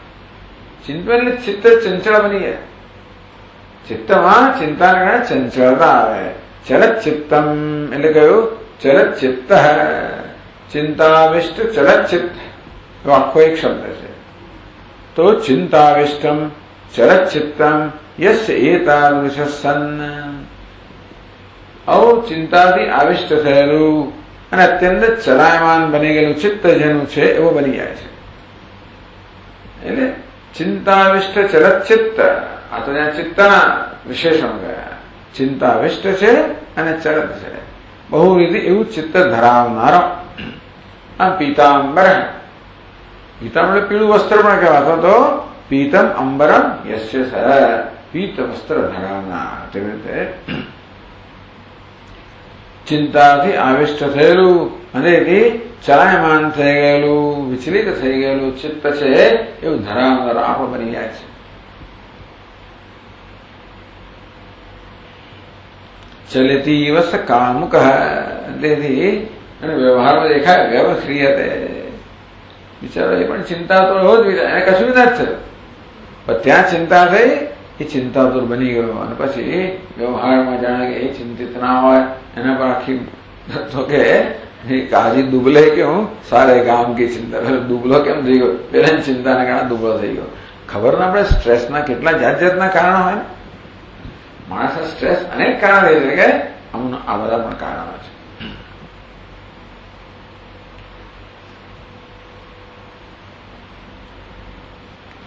ચિંતન એટલે ચિત્ત ચંચળ બની જાય. ચિત્તમાં ચિંતાને કારણે ચંચળતા આવે. ચલત ચિત્તમ એટલે કયું? ચલત ચિત્ત. ચિંતાવિષ્ટ ચલત ચિત્ત એવો આખો એક શબ્દ છે. તો ચિંતાવિષ્ટમ ચલત ચિત્તમ યસ્ય એતાદૃશ સન્ન. આવું ચિંતાથી આવિષ્ટ થયેલું અને અત્યંત ચલાયમાન બની ગયેલું ચિત્ત જેનું છે એવો બની જાય છે. એટલે ચિંતાવિષ્ટ ચલત ચિત્ત. આ તો ત્યાં ચિત્તના વિશેષણ ગયા. ચિંતાવિષ્ટ છે અને ચલત છે, બહુવિધ એવું ચિત્ત ધરાવનારો. આ પીતાંબર. પીતાંબર પીળું વસ્ત્ર પણ કહેવાય, અથવા તો પીતમ અંબરમ યસ્ય સ. પીત વસ્ત્ર ધરાવનાર. તેવી રીતે ચિંતાથી આવિષ્ટ થયેલું અને એથી ચલાયમાન થઈ ગયેલું, વિચલિત થઈ ગયેલું ચિત્ત છે એવું ધરાવનાર આપણો બની જાય છે. ચલતી વસ કામુક, તેથી અને વ્યવહારમાં દેખાય વ્યવસ્થિત બિચારો એ પણ ચિંતા તો એવો જ વિચાર, એને કશું ના જ થયું, પણ ત્યાં ચિંતા થઈ, એ ચિંતાતુર બની ગયો અને પછી વ્યવહારમાં જાણે કે એ ચિંતિત ના હોય એના પર આખી તો કે કાજી દુબલે ક્યું સારે કામ કી ચિંતા, દુબલો કેમ થઈ ગયો, પેલા ચિંતાના કારણે દુબળો થઈ ગયો. ખબર ના પડે સ્ટ્રેસના કેટલા જાત જાતના કારણો હોય ને, માણસના સ્ટ્રેસ અનેક કારણો છે કે અમુક આ બધા પણ કારણો છે.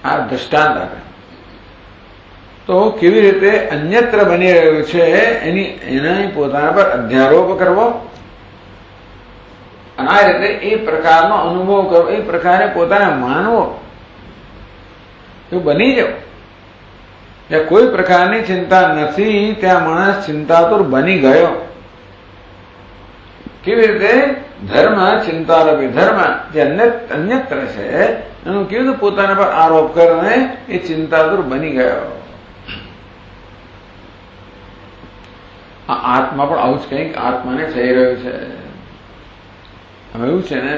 આ દ્રષ્ટાંત આપે તો કેવી રીતે અન્યત્ર બની રહ્યું છે એના પોતાના પર અધ્યારોપ કરવો અને આ રીતે એ પ્રકારનો અનુભવ કરવો, એ પ્રકારે પોતાને માનવો, એવું બની જવું. જ્યાં કોઈ પ્રકારની ચિંતા નથી ત્યાં માણસ ચિંતાતુર બની ગયો. કેવી રીતે ધર્મ ચિંતારૂપી ધર્મ જે અન્યત્ર છે એનું કેવી રીતે પોતાના પર આરોપ કરીને એ ચિંતાતુર બની ગયો. આત્મા પણ આવું જ કંઈક આત્માને થઈ રહ્યું છે. હવે એવું છે ને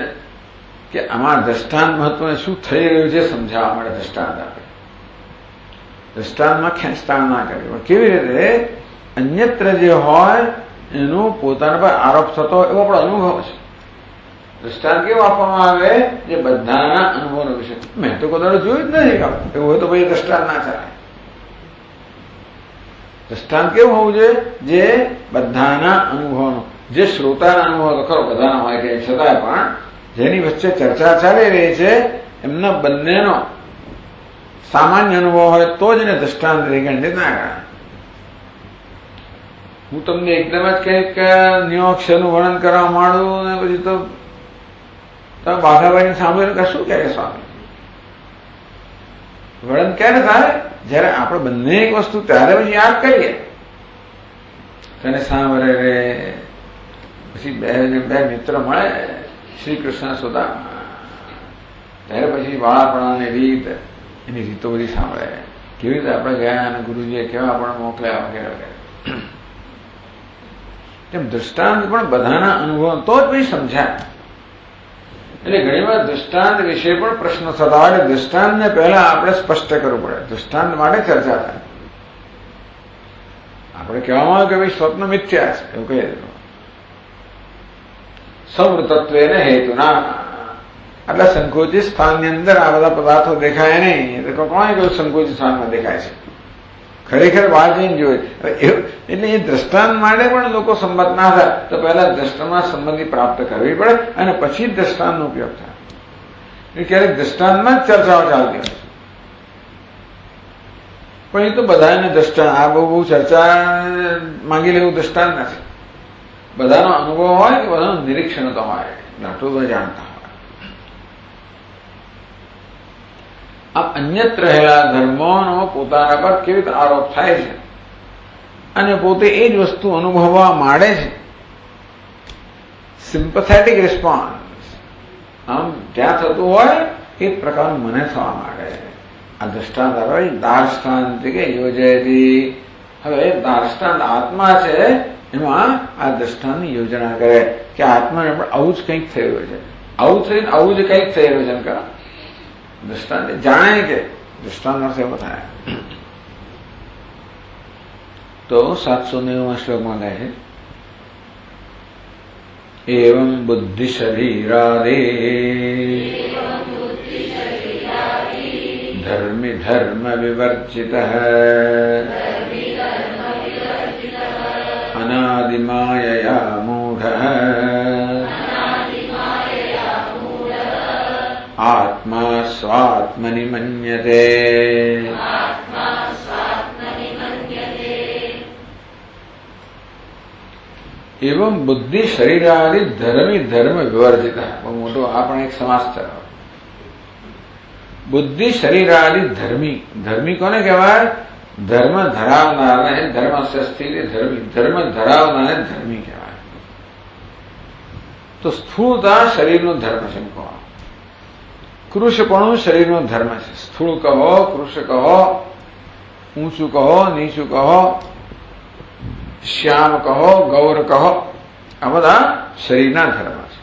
કે આમાં દ્રષ્ટાંત મહત્વને શું થઈ રહ્યું છે સમજાવવા માટે દ્રષ્ટાંત આપે. દ્રષ્ટાંતમાં ખેંચતાણ ના કરે, પણ કેવી રીતે અન્યત્ર જે હોય એનો પોતાના પર આરોપ થતો એવો આપણો અનુભવ છે. દ્રષ્ટાંત કેવું આપવામાં આવે જે બધાના અનુભવનો વિષય. મેં તો કોઈ જોયું જ નથી, એવું હોય તો પછી દ્રષ્ટાંત ના ચાલે. દ્રષ્ટાંત કેવું હોવું જોઈએ જે બધાના અનુભવનો, જે શ્રોતાના અનુભવ તો ખરો બધાના હોય કે છતાંય પણ જેની વચ્ચે ચર્ચા ચાલી રહી છે એમના બંનેનો સામાન્ય અનુભવ હોય તો જ એને દ્રષ્ટાંત તરીકે ના ગણાય. હું તમને એકદમ જ કંઈક ન્યોક્ષરનું વર્ણન કરવા માંડું ને પછી તો તમે બાઘાભાઈને સાંભળીને કશું કહે સ્વામી. વર્ણન ક્યારે થાય જયારે આપણે બંને એક વસ્તુ ત્યારે પછી યાદ કરીએ. તેને સાંભળે રે પછી બે મિત્ર મળે શ્રી કૃષ્ણ સુદામા, ત્યારે પછી બાળપણાની રીત એની રીતો બધી સાંભળે, કેવી રીતે આપણે ગયા અને ગુરુજીએ કેવા આપણને મોકલ્યા વગેરે વગેરે. તેમ દ્રષ્ટાંત પણ બધાના અનુભવ તો જ પછી સમજાય. એટલે ઘણી વાર દ્રષ્ટાંત વિશે પણ પ્રશ્નો થતા હોય, દ્રષ્ટાંતને પહેલા આપણે સ્પષ્ટ કરવું પડે. દ્રષ્ટાંત માટે ચર્ચા થાય. આપણે કહેવામાં આવે કે ભાઈ સ્વપ્ન મિથ્યા છે એવું કહી દીધું. સમૃતત્વેને હેતુના, આટલા સંકોચિત સ્થાનની અંદર આ બધા પદાર્થો દેખાય નહીં, તો કોણે કહ્યું સંકોચિત સ્થાનમાં દેખાય છે? ખરેખર બહાર જઈને જોઈએ. એટલે એ દ્રષ્ટાંત માટે પણ લોકો સંમત ના થાય તો પહેલા દ્રષ્ટાંતમાં સંમતિ પ્રાપ્ત કરવી પડે અને પછી દ્રષ્ટાંતનો ઉપયોગ થાય. એ ક્યારેક દ્રષ્ટાંતમાં જ ચર્ચાઓ ચાલતી હોય છે, પણ એ તો બધાને દ્રષ્ટાંત આ બહુ ચર્ચા માંગી લેવું દ્રષ્ટાંત નથી. બધાનો અનુભવ હોય કે બધાનું નિરીક્ષણ તો હોય, આટલું બધા જાણતા હોય. આ અન્યત્ર રહેલા ધર્મોનો પોતાના પર કેવી રીતે આરોપ થાય છે અને પોતે એ જ વસ્તુ અનુભવવા માંડે છે. સિમ્પથેટિક રિસ્પોન્સ આમ જ્યાં થતું હોય એ પ્રકારનું મને થવા માંડે. આ દ્રષ્ટાંત આવે દાર્ષ્ટાંત કે યોજયતી. હવે દાર્ષ્ટાંત આત્મા છે એમાં આ દ્રષ્ટાંતની યોજના કરે કે આત્માને પણ આવું જ કંઈક થયું છે, આવું થઈને આવું જ કંઈક થઈ રહ્યું છે એમ કરો. દ્રષ્ટાંત જાણે કે દ્રષ્ટાંત અર્થ એવો થાય. તો 790 શ્લોકમાં કહે છે એવં બુદ્ધિ શરીરાદે ધર્મી ધર્મ વિવર્જિત અનાદિમાયયા મૂઢ આત્મા સ્વાત્મનિ મન્યતે. એવં બુદ્ધિ શરીરાદિ ધર્મી ધર્મ વિવર્જિત. બહુ મોટો આ પણ એક સમાસ થયો. બુદ્ધિ શરીરાદિ ધર્મી. ધર્મી કોને કહેવાય? ધર્મ ધરાવનારને ધર્મ સ્થિતિ ધર્મી, ધર્મ ધરાવનારને ધર્મી કહેવાય. તો સ્થૂળતા શરીરનો ધર્મ છે. કૃશપણું શરીરનો ધર્મ છે. સ્થૂળ કહો, કૃશ કહો, ઊંચું કહો, નીચું કહો, શ્યામ કહો, ગૌર કહો, આ બધા શરીરના ધર્મ છે.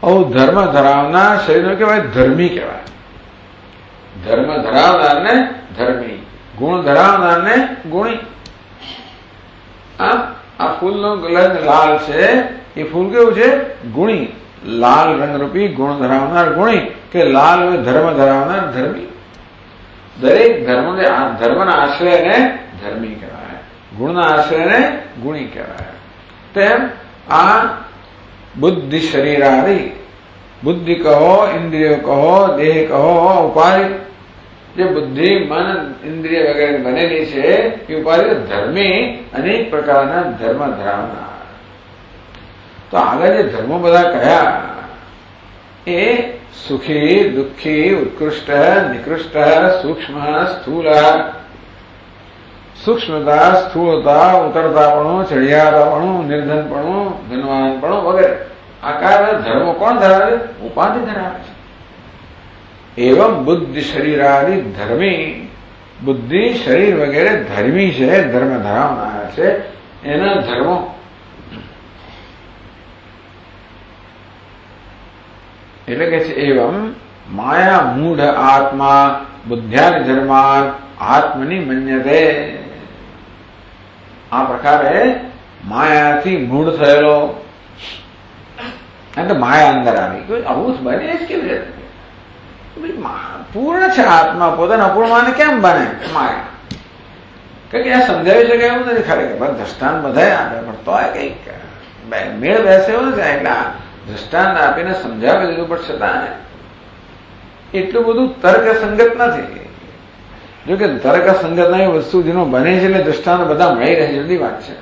આવું ધર્મ ધરાવનાર શરીરનો કહેવાય ધર્મી કહેવાય. ધર્મ ધરાવનારને ધર્મી, ગુણ ધરાવનારને ગુણી. આ ફૂલનો રંગ લાલ છે, એ ફૂલ કેવું છે? ગુણી. લાલ રંગરૂપી ગુણ ધરાવનાર ગુણી, કે લાલ ધર્મ ધરાવનાર ધર્મી. દરેક ધર્મના આશ્રયને ધર્મી કહેવાય, ગુણના આશ્રયને ગુણી કહેવાય. તેમ આ બુદ્ધિ શરીરાદિ, બુદ્ધિ કહો, ઇન્દ્રિયો કહો, દેહ કહો, ઉપાધિ, જે બુદ્ધિ મન ઇન્દ્રિય વગેરે બનેલી છે એ ઉપાધિ ધર્મી, અનેક પ્રકારના ધર્મ ધરાવનાર. તો આગળ જે ધર્મો બધા કયા એ સુખી, દુઃખી, ઉત્કૃષ્ટ, નિકૃષ્ટ, સૂક્ષ્મ, સ્થૂલ, સૂક્ષ્મતા, સ્થૂળતા, ઉતરતાપણું, ચડિયાતાપણું, નિર્ધનપણું, ધનવાનપણું વગેરે આકાર ધર્મો કોણ ધરાવે? ઉપાધિ ધરાવે છે. એવં બુદ્ધિ શરીરાદિ ધર્મી, બુદ્ધિ શરીર વગેરે ધર્મી છે, ધર્મ ધરાવનાર છે. એના ધર્મો એટલે કે છે એવં માયા મૂઢ આત્મા બુદ્ધ્યાનિ ધર્માન આત્મની મન્યતે. આ પ્રકારે માયાથી મૂઢ થયેલો, અને માયા અંદર આવી, આવું બને જ કેવી રીતે? પૂર્ણ છે આત્મા, પોતાના અપૂર્ણમાં કેમ બને માયા? કે આ સમજાવી શકે એવું નથી. ખરેખર દ્રષ્ટાંત બધા આપે, પણ તો કઈક મેળ બેસે એવું નથી. એટલે દ્રષ્ટાંત આપીને સમજાવી દીધું, પણ છતાં એટલું બધું તર્ક સંગત નથી. જોકે તર્ક સંગત ના વસ્તુ જેનો બને છે એટલે દ્રષ્ટાંત બધા મળી રહે, જલ્દી વાત છે.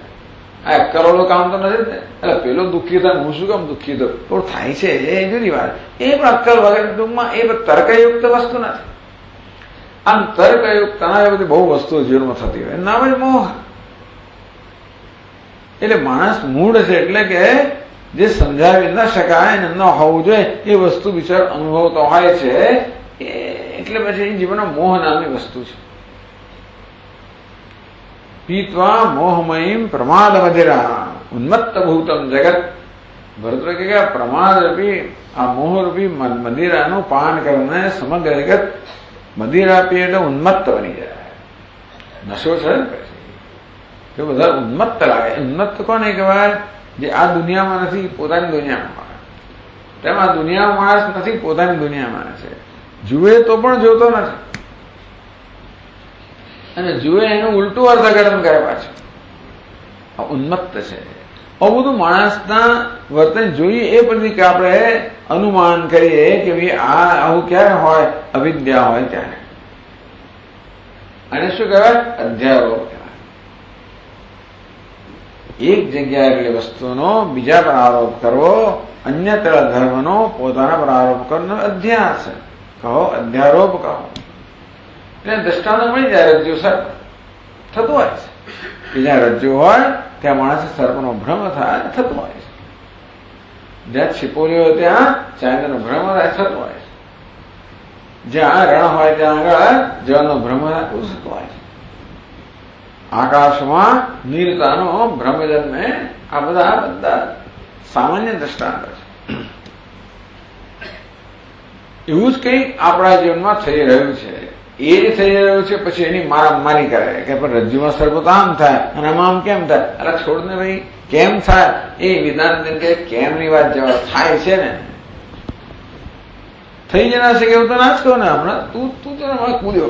આ અક્કરોનું કામ તો નથી ને. એટલે પેલો દુઃખી થાય, હું શું કામ દુઃખી તો થોડું થાય છે, એ જુદી વાત. એ પણ અક્કલ વગર ટૂંકમાં એ તર્કયુક્ત વસ્તુ નથી. આમ તર્કયુક્ત એ બધી બહુ વસ્તુઓ જીવનમાં થતી હોય, નામ જ મોહ. એટલે માણસ મૂળ છે, એટલે કે જે સમજાવી ન શકાય ને ન હોવું જોઈએ એ વસ્તુ બિચાર અનુભવતો હોય છે. એટલે પછી જીવનમાં મોહ નામની વસ્તુ છે. પીત્વા મોહમયીમ પ્રમાદ મધિરા ઉન્મત્ત ભૂતમ જગત. ભરતૃ કે પ્રમાદ રૂપી આ મોહરૂપી મદિરાનું પાન કરીને સમગ્ર જગત મદિરા પીએ એટલે ઉન્મત્ત બની જાય. નશો છે ને, બધા ઉન્મત્ત લાગે. ઉન્મત્ત કોને કહેવાય? જે આ દુનિયામાં નથી, પોતાની દુનિયામાં. તેમ આ દુનિયામાં માણસ નથી, પોતાની દુનિયામાં છે. જુએ તો પણ જોતો નથી, અને જુએ એનું ઉલટું અર્થઘટન કરે પાછું. ઉન્મત્ત છે. આવું બધું માણસના વર્તન જોઈએ એ પછી આપણે અનુમાન કરીએ કે ભાઈ આ આવું ક્યારે હોય? અવિદ્યા હોય ત્યારે. અને શું કહેવાય? અધ્યારોપ કહેવાય. એક જગ્યાએ એટલે વસ્તુનો બીજા પર આરોપ કરવો, અન્યત્ર ધર્મનો પોતાના પર આરોપ કરવાનો અધ્યાસ કહો, અધ્યારોપ કહો. એટલે દ્રષ્ટાંતો મળી જાય. રજ્જુ સર્પ થતું હોય છે, કે જ્યાં રજ્જુ હોય ત્યાં માણસ સર્પનો ભ્રમ થાય, થતું હોય છે. જ્યાં છિપોલી હોય ત્યાં ચાંદનો ભ્રમ થાય, થતું હોય છે. જ્યાં રણ હોય ત્યાં આગળ જળનો ભ્રમ થાય, થતું હોય છે. આકાશમાં નીરતાનો ભ્રમ જન્મે. આ બધા સામાન્ય દ્રષ્ટાંત છે. એવું જ કંઈક આપણા જીવનમાં થઈ રહ્યું છે. એ જ થઈ રહ્યું છે. પછી એની મારામારી કરે કે પણ રજ્જુમાં સર્પ તો આમ થાય અને આમ કેમ થાય? એટલે છોડને ભાઈ કેમ થાય એ વિધાન કે કેમની વાત જવાબ થાય છે ને. થઈ જના છે એવું તો ના જ કહો ને. હમણાં તું જરા કૂદ્યો,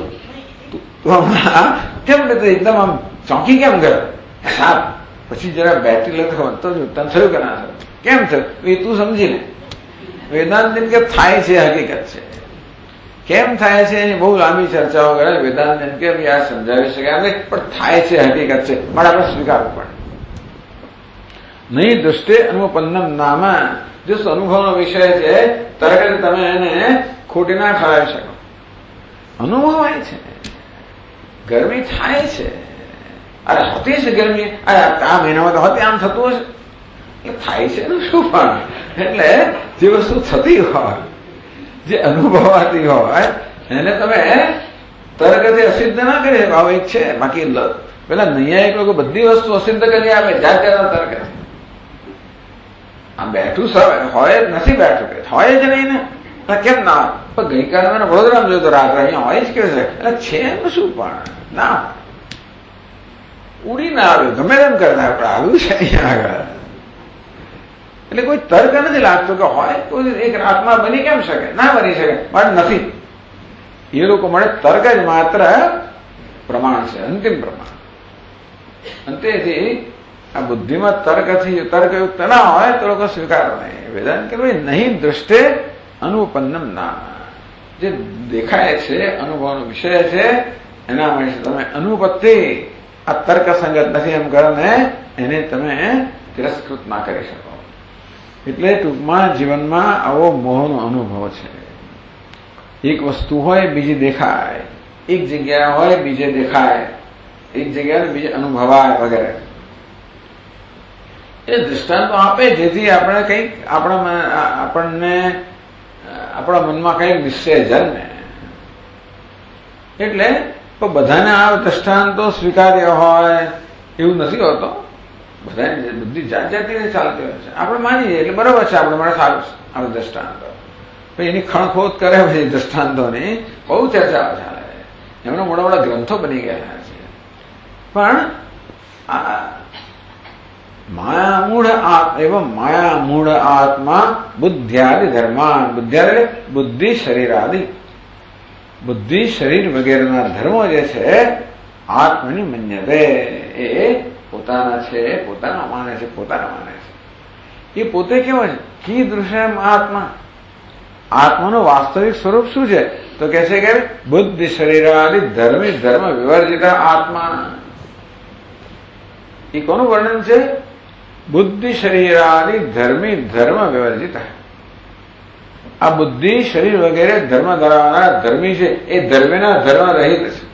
કેમ એકદમ આમ ચોંકી કેમ ગયો? સાપ પછી જરા બેટરી લખો તો તને થયું કે ના થયું? કેમ થયું એ તું સમજી લે. વેદાંત કે થાય છે, હકીકત છે. કેમ થાય છે એની બહુ લાંબી ચર્ચાઓ કરે. વેદાંત કે આ સમજાવી શકાય નહીં, પણ થાય છે, હકીકત છે, પણ આપણે સ્વીકારવું પડે. નહીં દૃષ્ટિ અનુપન્નમ નામ. જો અનુભવનો વિષય છે તરત તમે એને ખોટી ના ઠરાવી શકો. અનુભવાય છે, ગરમી થાય છે. અરે હતી છે ગરમી, આ મહિનામાં તો હતી આમ થતું હશે. એટલે થાય છે એનું શું પણ? એટલે જે વસ્તુ થતી હોય, જે અનુભવાતી હોય એને તમે તર્કથી અસિદ્ધ ના કરી શકો. આવું એક છે. બાકી પેલા નૈયાયિક લોકો બધી વસ્તુ અસિદ્ધ કરી આપે જાત જાતના તર્ક. આમ બેઠું હોય નથી બેઠું કે હોય જ નહીં ને કેમ ના? પણ ગઈકાલે મને વડોદરામાં જોયું તો રાત્રે અહીંયા હોય જ કે છે એટલે છે એનું શું પણ ના ઉડી ના આવ્યું ગમે તેમ કરતા આપણે આવ્યું છે અહીંયા આગળ. એટલે કોઈ તર્ક નથી લાગતો કે હોય કોઈ એક આત્મા બની કેમ શકે? ના બની શકે. પણ નથી. એ લોકો મળે તર્ક જ માત્ર પ્રમાણ છે, અંતિમ પ્રમાણ. અંતેથી આ બુદ્ધિમાં તર્કયુક્ત ના હોય તો લોકો સ્વીકારો નહીં. વેદાંત કે ભાઈ નહીં દૃષ્ટે અનુપન્નમ ના. જે દેખાય છે અનુભવનો વિષય છે એના માટે તમે અનુપત્તિ આ તર્ક સંગત નથી એમ કરીને એને તમે તિરસ્કૃત ના કરી શકો. એટલે ટૂંકમાં જીવનમાં આવો મોહનો અનુભવ છે. એક વસ્તુ હોય બીજી દેખાય, એક જગ્યાએ હોય બીજે દેખાય, એક જગ્યાએ બીજે અનુભવાય વગેરે. એ દૃષ્ટાંતો આપે જેથી આપણે કંઈક આપણને આપણા મનમાં કંઈક નિશ્ચય જન્મે. એટલે બધાને આ દ્રષ્ટાંતો સ્વીકાર્ય હોય એવું નથી હોતો. બધાને બધી જાત જાતની ચાલતી હોય છે. આપણે માની જઈએ એટલે બરાબર છે, આપણે માટે સારું છે આપણે દ્રષ્ટાંતો. એની ખણખોદ કરે પછી દ્રષ્ટાંતોની બહુ ચર્ચાઓ ચાલે. એમના મોટા મોટા ગ્રંથો બની ગયા છે. પણ માયામૂઢ આત્મા બુદ્ધ્યાદિ ધર્માન. બુદ્ધ્યાદિ બુદ્ધિ શરીરાદિ, બુદ્ધિ શરીર વગેરેના ધર્મો જે છે આત્મની મન્યતે, એ પોતાના છે, પોતાના માને છે, પોતાના માને છે. એ પોતે કેવો છે? કીદૃશમ આત્મા. આત્માનું વાસ્તવિક સ્વરૂપ શું છે? તો કે છે કે બુદ્ધિ શરીરાદિ ધર્મી ધર્મ વિવર્જિતા આત્મા. એ કોનું વર્ણન છે? બુદ્ધિ શરીરાદિ ધર્મી ધર્મ વિવર્જિતા. આ બુદ્ધિ શરીર વગેરે ધર્મ ધરાવનારા ધર્મી છે એ ધર્મીના ધર્મ રહિત છે.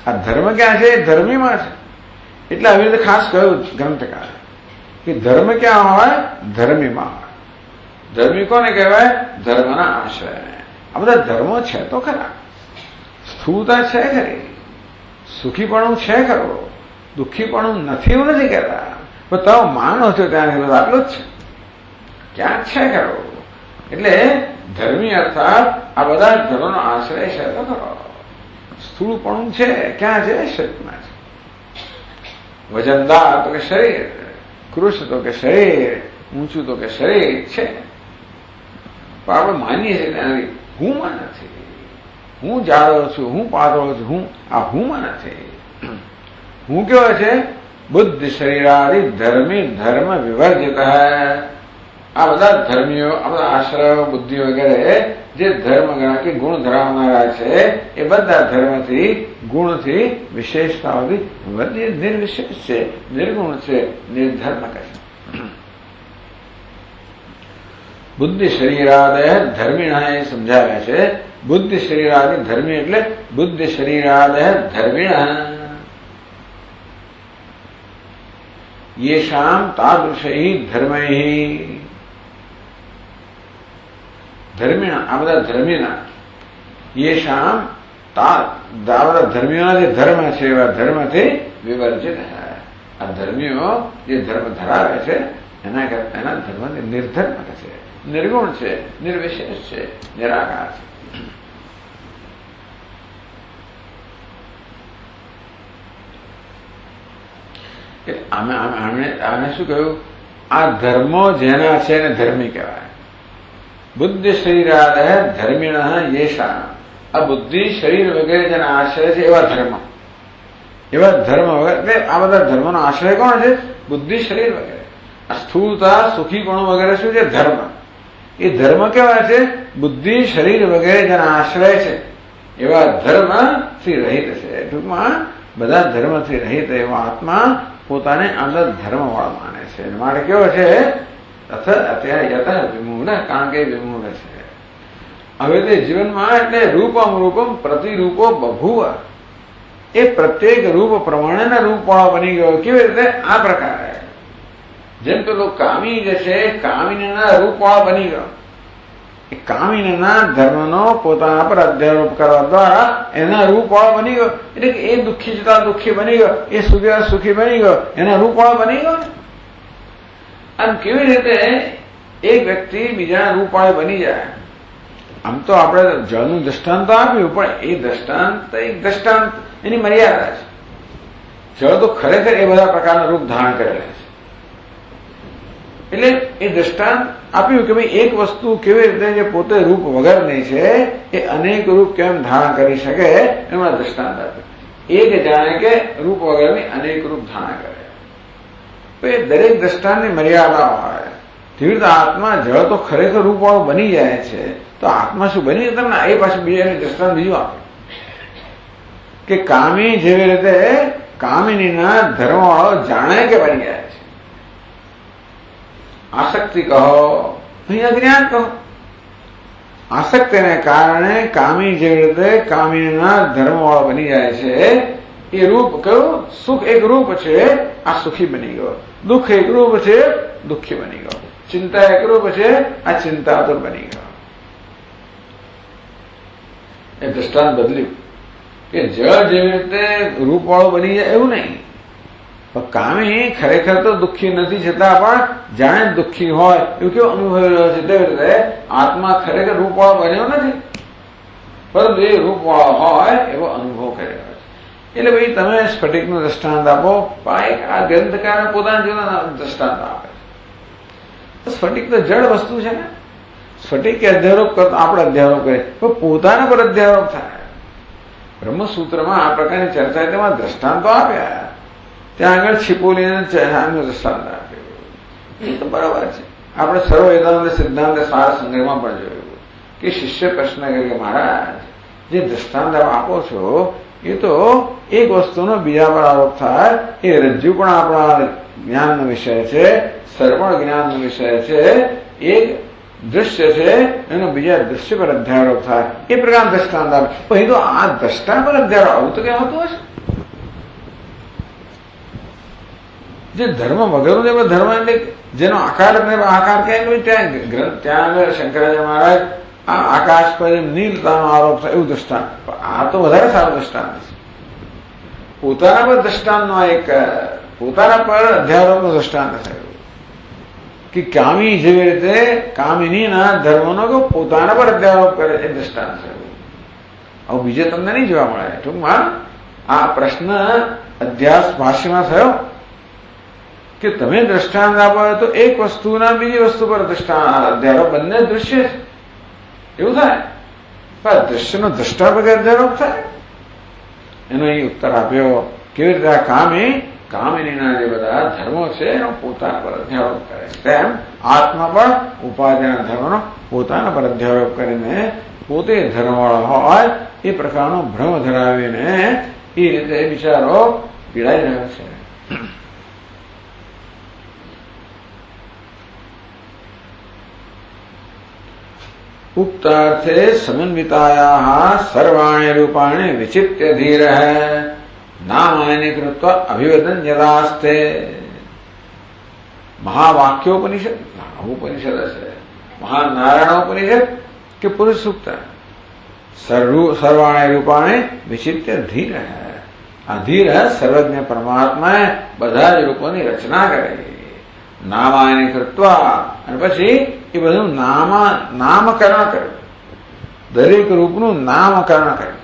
આ ધર્મ ક્યાં છે? એ ધર્મીમાં છે. એટલે આવી રીતે ખાસ કહ્યું ગ્રંથકારે કે ધર્મ ક્યાં હોય? ધર્મીમાં હોય. ધર્મી કોને કહેવાય? ધર્મના આશ્રય. આ બધા ધર્મો છે તો ખરા. સ્થૂળતા છે ખરી, સુખીપણું છે ખરો, દુઃખીપણું નથી એવું નથી કહેતા. પણ તમે માનો છો ત્યાં આટલું જ છે, ક્યાંક છે ખરો. એટલે ધર્મી અર્થાત આ બધા ધર્મનો આશ્રય છે તો ખરો. સ્થૂળપણું છે ક્યાં છે? શરીરમાં છે. વજનદાર તો કે શરીર, કૃષ તો કે શરીર, ઊંચું તો કે શરીર છે. પણ આપણે માનીએ છીએ ત્યાં હુંમાં નથી. હું જાડો છું, હું પાતળો છું, હું આ હુંમાં નથી. હું કેવો છે? બુદ્ધ શરીરાદિ ધર્મી ધર્મ વિવર્જિત. આ બધા ધર્મીઓ, આ બધા આશ્રયો, બુદ્ધિ વગેરે જે ધર્મ ગણા કે ગુણ ધરાવનારા છે એ બધા ધર્મથી ગુણથી વિશેષતાઓથી નિર્વિશેષ છે, નિર્ગુણ છે, નિર્ધર્મ છે. બુદ્ધિ શરીરાદય ધર્મિણા એ સમજાવ્યા છે. બુદ્ધિ શરીરાદિ ધર્મી એટલે બુદ્ધિ શરીરાદય ધર્મિણા યેષામ તાદૃશૈ ધર્મૈ. ધર્મિણા આ બધા ધર્મીના, યેષામ આ બધા ધર્મીઓના જે ધર્મ છે એવા ધર્મથી વિવર્જિત. આ ધર્મીઓ જે ધર્મ ધરાવે છે એના ધર્મ નિર્ધર્મ છે, નિર્ગુણ છે, નિર્વિશેષ છે, નિરાકાર છે. આને શું કહ્યું? આ ધર્મો જેના છે એને ધર્મી કહેવાય. બુદ્ધિ શરીરાદય ધર્મિણ યેષા. આ બુદ્ધિ શરીર વગેરે જેના આશ્રય છે એવા ધર્મ, એવા ધર્મ વગેરે. આ બધા ધર્મનો આશ્રય કોણ છે? બુદ્ધિ શરીર વગેરે. આ સ્થૂળતા સુખીપણું વગેરે શું છે? ધર્મ. એ ધર્મ કેવા છે? બુદ્ધિ શરીર વગેરે જેના આશ્રય છે એવા ધર્મથી રહિત છે. ટૂંકમાં બધા ધર્મથી રહિત એવો આત્મા પોતાને અંદર ધર્મવાળો માને છે. માટે કેવો છે? અત્યારે યત વિમૂઢ, કારણ કે વિમૂઢ છે. હવે તે જીવનમાં એટલે રૂપમ રૂપમ પ્રતિરૂપો બભુવ. એ પ્રત્યેક રૂપ પ્રમાણેના રૂપવાળો બની ગયો. કેવી રીતે? આ પ્રકારે જેમ પેલો કામી જે છે કામિનીના રૂપવાળો બની ગયો, એ કામિનીના ધર્મનો પોતાના પર અધ્યારોપ કરવા દ્વારા એના રૂપવાળો બની ગયો. એટલે કે એ દુઃખી જતા દુઃખી બની ગયો, એ સુખી સુખી બની ગયો, એના રૂપવાળો બની ગયો. આમ કેવી રીતે એક વ્યક્તિ બીજાના રૂપવાળો બની જાય? આમ તો આપણે જળનું દ્રષ્ટાંત તો આપ્યું, પણ એ દ્રષ્ટાંત એક દ્રષ્ટાંત, એની મર્યાદા છે. જળ તો ખરેખર એ બધા પ્રકારના રૂપ ધારણ કરેલા છે. એટલે એ દ્રષ્ટાંત આપ્યું કે ભાઈ એક વસ્તુ કેવી રીતે જે પોતે રૂપ વગરની છે એ અનેક રૂપ કેમ ધારણ કરી શકે એમાં દ્રષ્ટાંત આપ્યું. એક જાણે કે રૂપ વગરની અનેક રૂપ ધારણ કરે. તો એ દરેક દ્રષ્ટાંતની મર્યાદા હોય. તેવી રીતે આત્મા જળ તો ખરેખર રૂપવાળું બની જાય છે, તો આત્મા શું બની જતા ને એ પાછું બીજાને દ્રષ્ટાંત બીજું આપે કે કામી જેવી રીતે કામિનીના ધર્મવાળો જાણે કે બની જાય છે. આસક્તિ કહો, અહીંયા જ્ઞાન કહો. આસક્તિને કારણે કામી જેવી રીતે કામિનીના ધર્મવાળો બની જાય છે. એ રૂપ કયું? સુખ એક રૂપ છે, આ સુખી બની ગયો. દુઃખ એક રૂપ છે, દુઃખી બની ગયો. ચિંતા એક રૂપ છે, આ ચિંતાતુર બની ગયો. એ દ્રષ્ટાંત બદલ્યું કે જળ જેવી રીતે રૂપવાળું બની જાય એવું નહીં, પણ કામી ખરેખર તો દુઃખી નથી છતાં પણ જાણે દુઃખી હોય એવું કેવું અનુભવી રહ્યો છે. તેવી રીતે આત્મા ખરેખર રૂપવાળો બન્યો નથી, પરંતુ એ રૂપવાળો હોય એવો અનુભવ કરી રહ્યો છે. એટલે ભાઈ તમે સ્ફટિકનું દ્રષ્ટાંત આપો, આ ગ્રંથકારે પોતાના જીવનના દ્રષ્ટાંત આપે છે. સ્ફટિક તો જળ વસ્તુ છે ને. સ્ફટિક કે અધ્યારોપ કરતો આપણે અધ્યારોપ કરીએ, પણ પોતાના પર અધ્યારોપ થાય. બ્રહ્મસૂત્રમાં આ પ્રકારની ચર્ચા તેમાં દ્રષ્ટાંતો આપ્યા. ત્યાં આગળ છિપોલીને દ્રષ્ટાંત આપ્યું. એ તો બરાબર છે. આપણે સર્વ વેદાંત સિદ્ધાંત સાર સંગ્રહમાં પણ જોયું કે શિષ્ય પ્રશ્ન કરે કે મહારાજ જે દ્રષ્ટાંત આપો છો એ તો એક વસ્તુનો બીજા પર આરોપ થાય. એ રજ્જુ પણ આપણા જ્ઞાનનો વિષય છે, સર્વણ જ્ઞાનનો વિષય છે. એક દૃશ્ય છે એનો બીજા દૃશ્ય પર અધ્યારોપ થાય. એ પ્રકાર દ્રષ્ટાંત આપે. પછી તો આ દ્રષ્ટાંત પર અધ્યારોપ આવું તો કેમ હતું હશે? જે ધર્મ વગરનું જે ધર્મ એટલે જેનો આકાર આકાર ક્યાંય ત્યાં આગળ શંકરાચાર્ય મહારાજ આ આકાશ પર નીલતાનો આરોપ થાય એવું દ્રષ્ટાંત. આ તો વધારે સારું દ્રષ્ટાંત છે. પોતાના પર દ્રષ્ટાંતનો એક પોતાના પર અધ્યારોપનો દ્રષ્ટાંત થયો કે કામી જેવી રીતે કામિનીના ધર્મનો પોતાના પર અધ્યારોપ કરે એ દ્રષ્ટાંત થયું. આવું બીજે તમને નહીં જોવા મળે. ટૂંકમાં આ પ્રશ્ન અધ્યાસ ભાષ્યમાં થયો કે તમે દ્રષ્ટાંત આપો તો એક વસ્તુના બીજી વસ્તુ પર દ્રષ્ટાંત અધ્યારોપ બંને દૃશ્ય છે એવું થાય, પણ દ્રશ્યનો દ્રષ્ટા વગર અધ્યારોપ થાય. એનો અહીં ઉત્તર આપ્યો કેવી રીતે આ કામિનીના જે બધા ધર્મો છે એનો પોતાના પર અધ્યારોપ કરે તેમ આત્મા પણ ઉપાધિના ધર્મનો પોતાના પર અધ્યારોપ કરીને પોતે ધર્મવાળો હોય એ પ્રકારનો ભ્રમ ધરાવીને એ રીતે બિચારો પીડાઈ રહ્યો છે. ઉક્તાર્થે સમન્વિતાયાઃ સર્વાણि રૂપાણि વિચિત્ય ધીરઃ નામાनि કૃત્વા અભિવદન યદાસ્તે. મહાવાક્યોપનિષદ ઉપનિષદ છે, મહાનારાયણોપનિષદ કે પુરુષ સૂક્ત. સર્વાણि રૂપાણि વિચિત્ય ધીરઃ. આ ધીર સર્વજ્ઞ પરમાત્માએ બધા જ રૂપોની રચના કરેલી. નામાની કૃત્વા અને પછી એ બધું નામકરણ કર્યું. દરેક રૂપનું નામકરણ કર્યું.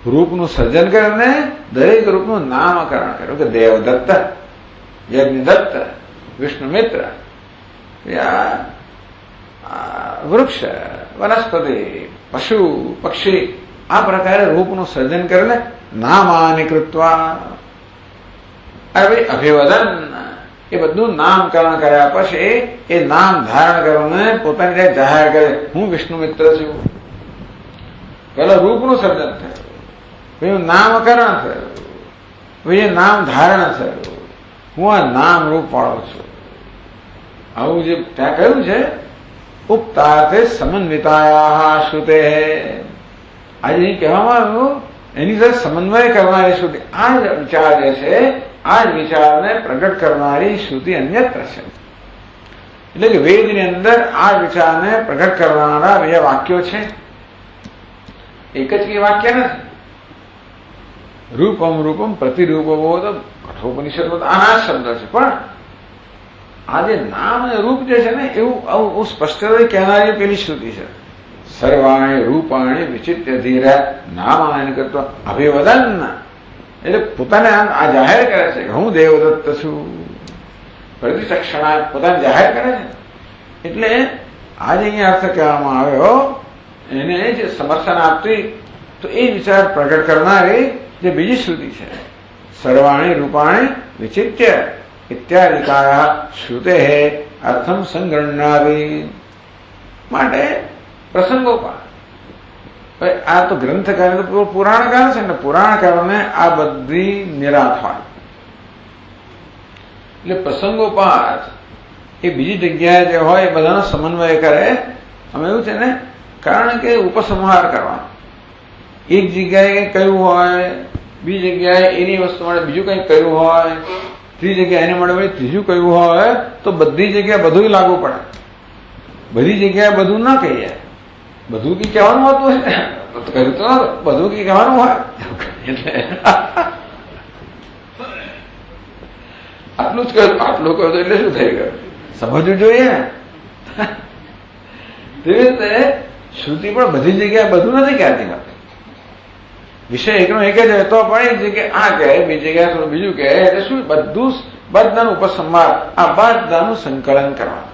રૂપનું સર્જન કરીને દરેક રૂપનું નામકરણ કર્યું કે દેવદત્ત, યજ્ઞદત્ત, વિષ્ણુમિત્ર, વૃક્ષ, વનસ્પતિ, પશુ, પક્ષી આ પ્રકારે રૂપનું સર્જન કરીને નામાની કૃત્વા. અભિવદન એ બધું નામકરણ કર્યા પછી એ નામ ધારણ કરીને પોતાની રીતે જાહેર કરે હું વિષ્ણુ મિત્ર છું. પેલા રૂપનું સર્જન થયું, પછી નામકરણ થયું, પછી નામ ધારણ થયું. હું આ નામ રૂપ વાળો છું. આવું જે ત્યાં કહ્યું છે ઉક્તાર્થે સમન્વિતાયાઃ શ્રુતે. આજે અહીં કહેવામાં આવ્યું એની સાથે સમન્વય કરનારી શ્રુતિ. આ વિચાર જે છે આ જ વિચારને પ્રગટ કરનારી શ્રુતિ અન્યત્ર છે. એટલે કે વેદની અંદર આ વિચારને પ્રગટ કરનારા બે વાક્યો છે. એક જ કઈ વાક્ય નથી. રૂપમ રૂપમ પ્રતિરૂપબોધ કઠોપનિષદમાં આના શબ્દ છે. પણ આ જે નામ અને રૂપ જે છે ને એવું સ્પષ્ટ કહેનારી પેલી શ્રુતિ છે. સર્વાણી રૂપાણી વિચિત્ય ધીર નામાયન કરતો અભિવદન. એટલે પોતાને આ જાહેર કરે છે કે હું દેવદત્ત છું. પ્રતિચક્ષણા પોતાને જાહેર કરે છે. એટલે આજે અહીંયા અર્થ કહેવામાં આવ્યો એને જે સમર્થન આપતી તો એ વિચાર પ્રગટ કરનારી જે બીજી શ્રુતિ છે. સર્વાણી રૂપાણી વિચિત્ય ઇત્યાદિકાયા શ્રુતે અર્થમ સંગણનાવી. માટે પ્રસંગોપાત. આ તો ગ્રંથકાર તો પુરાણકાર છે ને, પુરાણકારોને આ બધી નિરાત હોય. એટલે પ્રસંગોપાત એ બીજી જગ્યાએ જે હોય એ બધાનો સમન્વય કરે. અમે એવું છે ને, કારણ કે ઉપસંહાર કરવાનો. એક જગ્યાએ કયું હોય, બીજી જગ્યાએ એની વસ્તુ માટે બીજું કંઈક કયું હોય, ત્રીજી જગ્યાએ એને માટે ત્રીજું કયું હોય, તો બધી જગ્યાએ બધું લાગુ પડે. બધી જગ્યાએ બધું ના કહીએ. બધું કી કહેવાનું હોતું છે કહ્યું તો બધું કી કહેવાનું હોય. એટલે આટલું જ કહ્યું, આટલું કહ્યું એટલે શું થઈ ગયું સમજવું જોઈએ ને. તેવી રીતે શ્રુતિ પણ બધી જગ્યાએ બધું નથી કહેતી હોતી. વિષય એકનો એક જ હોય તો પણ એક જગ્યાએ આ કહે, બીજી જગ્યાએ થોડું બીજું કહે. એટલે શું બધું બધાનું ઉપસંહાર, આ બધાનું સંકલન કરવાનું.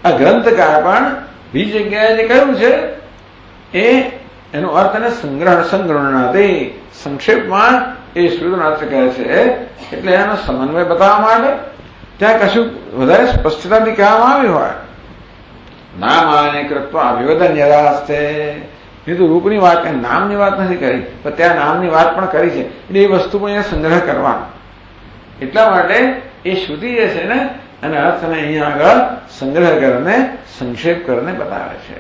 આ ગ્રંથકાર પણ બીજી જગ્યાએ જે કહ્યું છે એ એનો અર્થ અને સંગ્રહણાથી સંક્ષેપમાં એ શ્રુતિનો અર્થ કહે છે. એટલે એનો સમન્વય બતાવવા માટે ત્યાં કશું વધારે સ્પષ્ટતાથી કહેવામાં આવ્યું હોય. નામાને કૃત્વા અભિવદન યદાસ્તે. એ તો રૂપની વાત, નામની વાત નથી કરી, પણ ત્યાં નામની વાત પણ કરી છે. એટલે એ વસ્તુ પણ અહીંયા સંગ્રહ કરવાનો. એટલા માટે એ શ્રુતિ જે છે ને અને અર્થને અહીંયા આગળ સંગ્રહ કરીને સંક્ષેપ કરીને બતાવે છે.